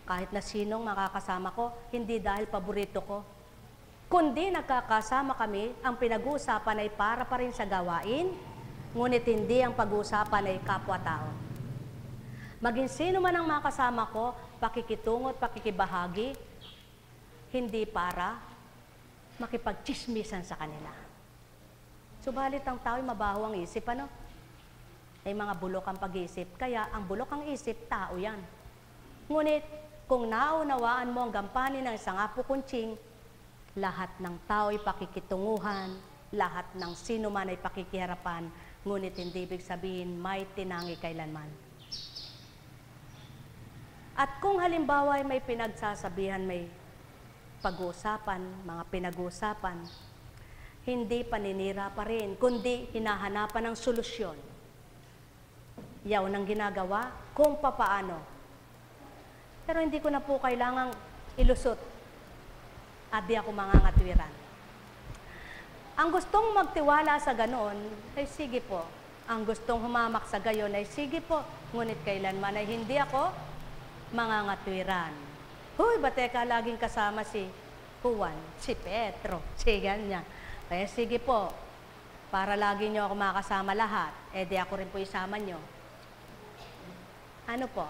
Kahit na sinong makakasama ko, hindi dahil paborito ko. Kundi nagkakasama kami, ang pinag-uusapan ay para pa rin sa gawain, ngunit hindi ang pag-uusapan ay kapwa-tao. Maging sino man ang makasama ko, pakikitungo at pakikibahagi, hindi para makipagchismisan sa kanila. Subalit ang tao'y mabaho ang isip, ano? Ay mga bulok ang pag-iisip, kaya ang bulok ang isip, tao yan. Ngunit, kung naunawaan mo ang gampanin ng isang Apo Kunching, lahat ng tao'y pakikitunguhan, lahat ng sino man ay pakikiharapan, ngunit hindi ibig sabihin may tinangi kailanman. At kung halimbawa ay may pinagsasabihan, may pag-uusapan, mga pinag-uusapan, hindi paninira pa rin, kundi hinahanapan ng solusyon. Yaw nang ginagawa kung papaano. Pero hindi ko na po kailangang ilusot at di ako mangangatwiran. Ang gustong magtiwala sa ganon, ay sige po. Ang gustong humamak sa gayon ay sige po. Ngunit kailanman ay hindi ako mangangatwiran. Huy, ba't teka laging kasama si Juan, si Petro, si ganyan. Kaya sige po, para lagi nyo ako makasama lahat, di ako rin po isama nyo. Ano po?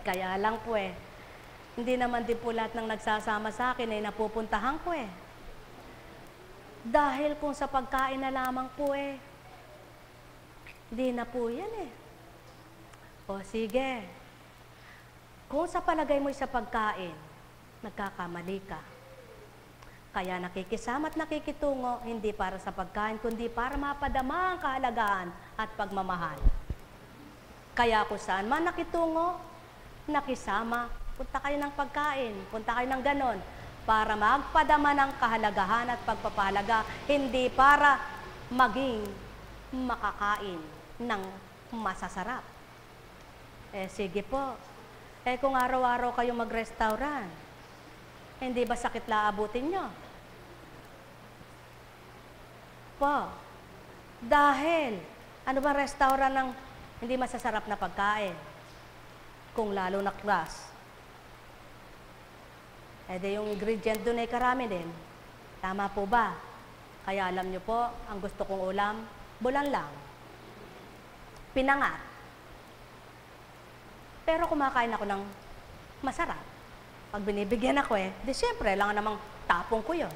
Kaya lang po hindi naman din po lahat ng nagsasama sa akin ay napupuntahan ko Dahil kung sa pagkain na lamang po hindi na po yan O sige, kung sa palagay mo sa pagkain, nagkakamali ka. Kaya nakikisama at nakikitungo, hindi para sa pagkain, kundi para mapadama ang kahalagahan at pagmamahal. Kaya kung saan man nakitungo, nakisama, punta kayo ng pagkain, punta kayo ng ganon, para magpadama ng kahalagahan at pagpapahalaga, hindi para maging makakain ng masasarap. Sige po. Kung araw-araw kayo mag-restaurant, hindi ba sakit laabutin nyo? Po. Dahil, ano ba restaurant ng hindi masasarap na pagkain? Kung lalo na class. Yung ingredient doon ay karami din. Tama po ba? Kaya alam nyo po, ang gusto kong ulam, bulan lang. Pinangat. Pero kumakain ako ng masarap. Pag binibigyan ako di siyempre, lang namang tapong ko yun.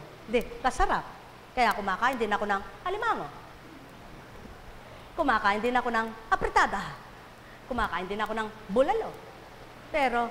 Masarap. Kaya kumakain din ako ng alimango. Kumakain din ako ng apritada. Kumakain din ako ng bulalo. Pero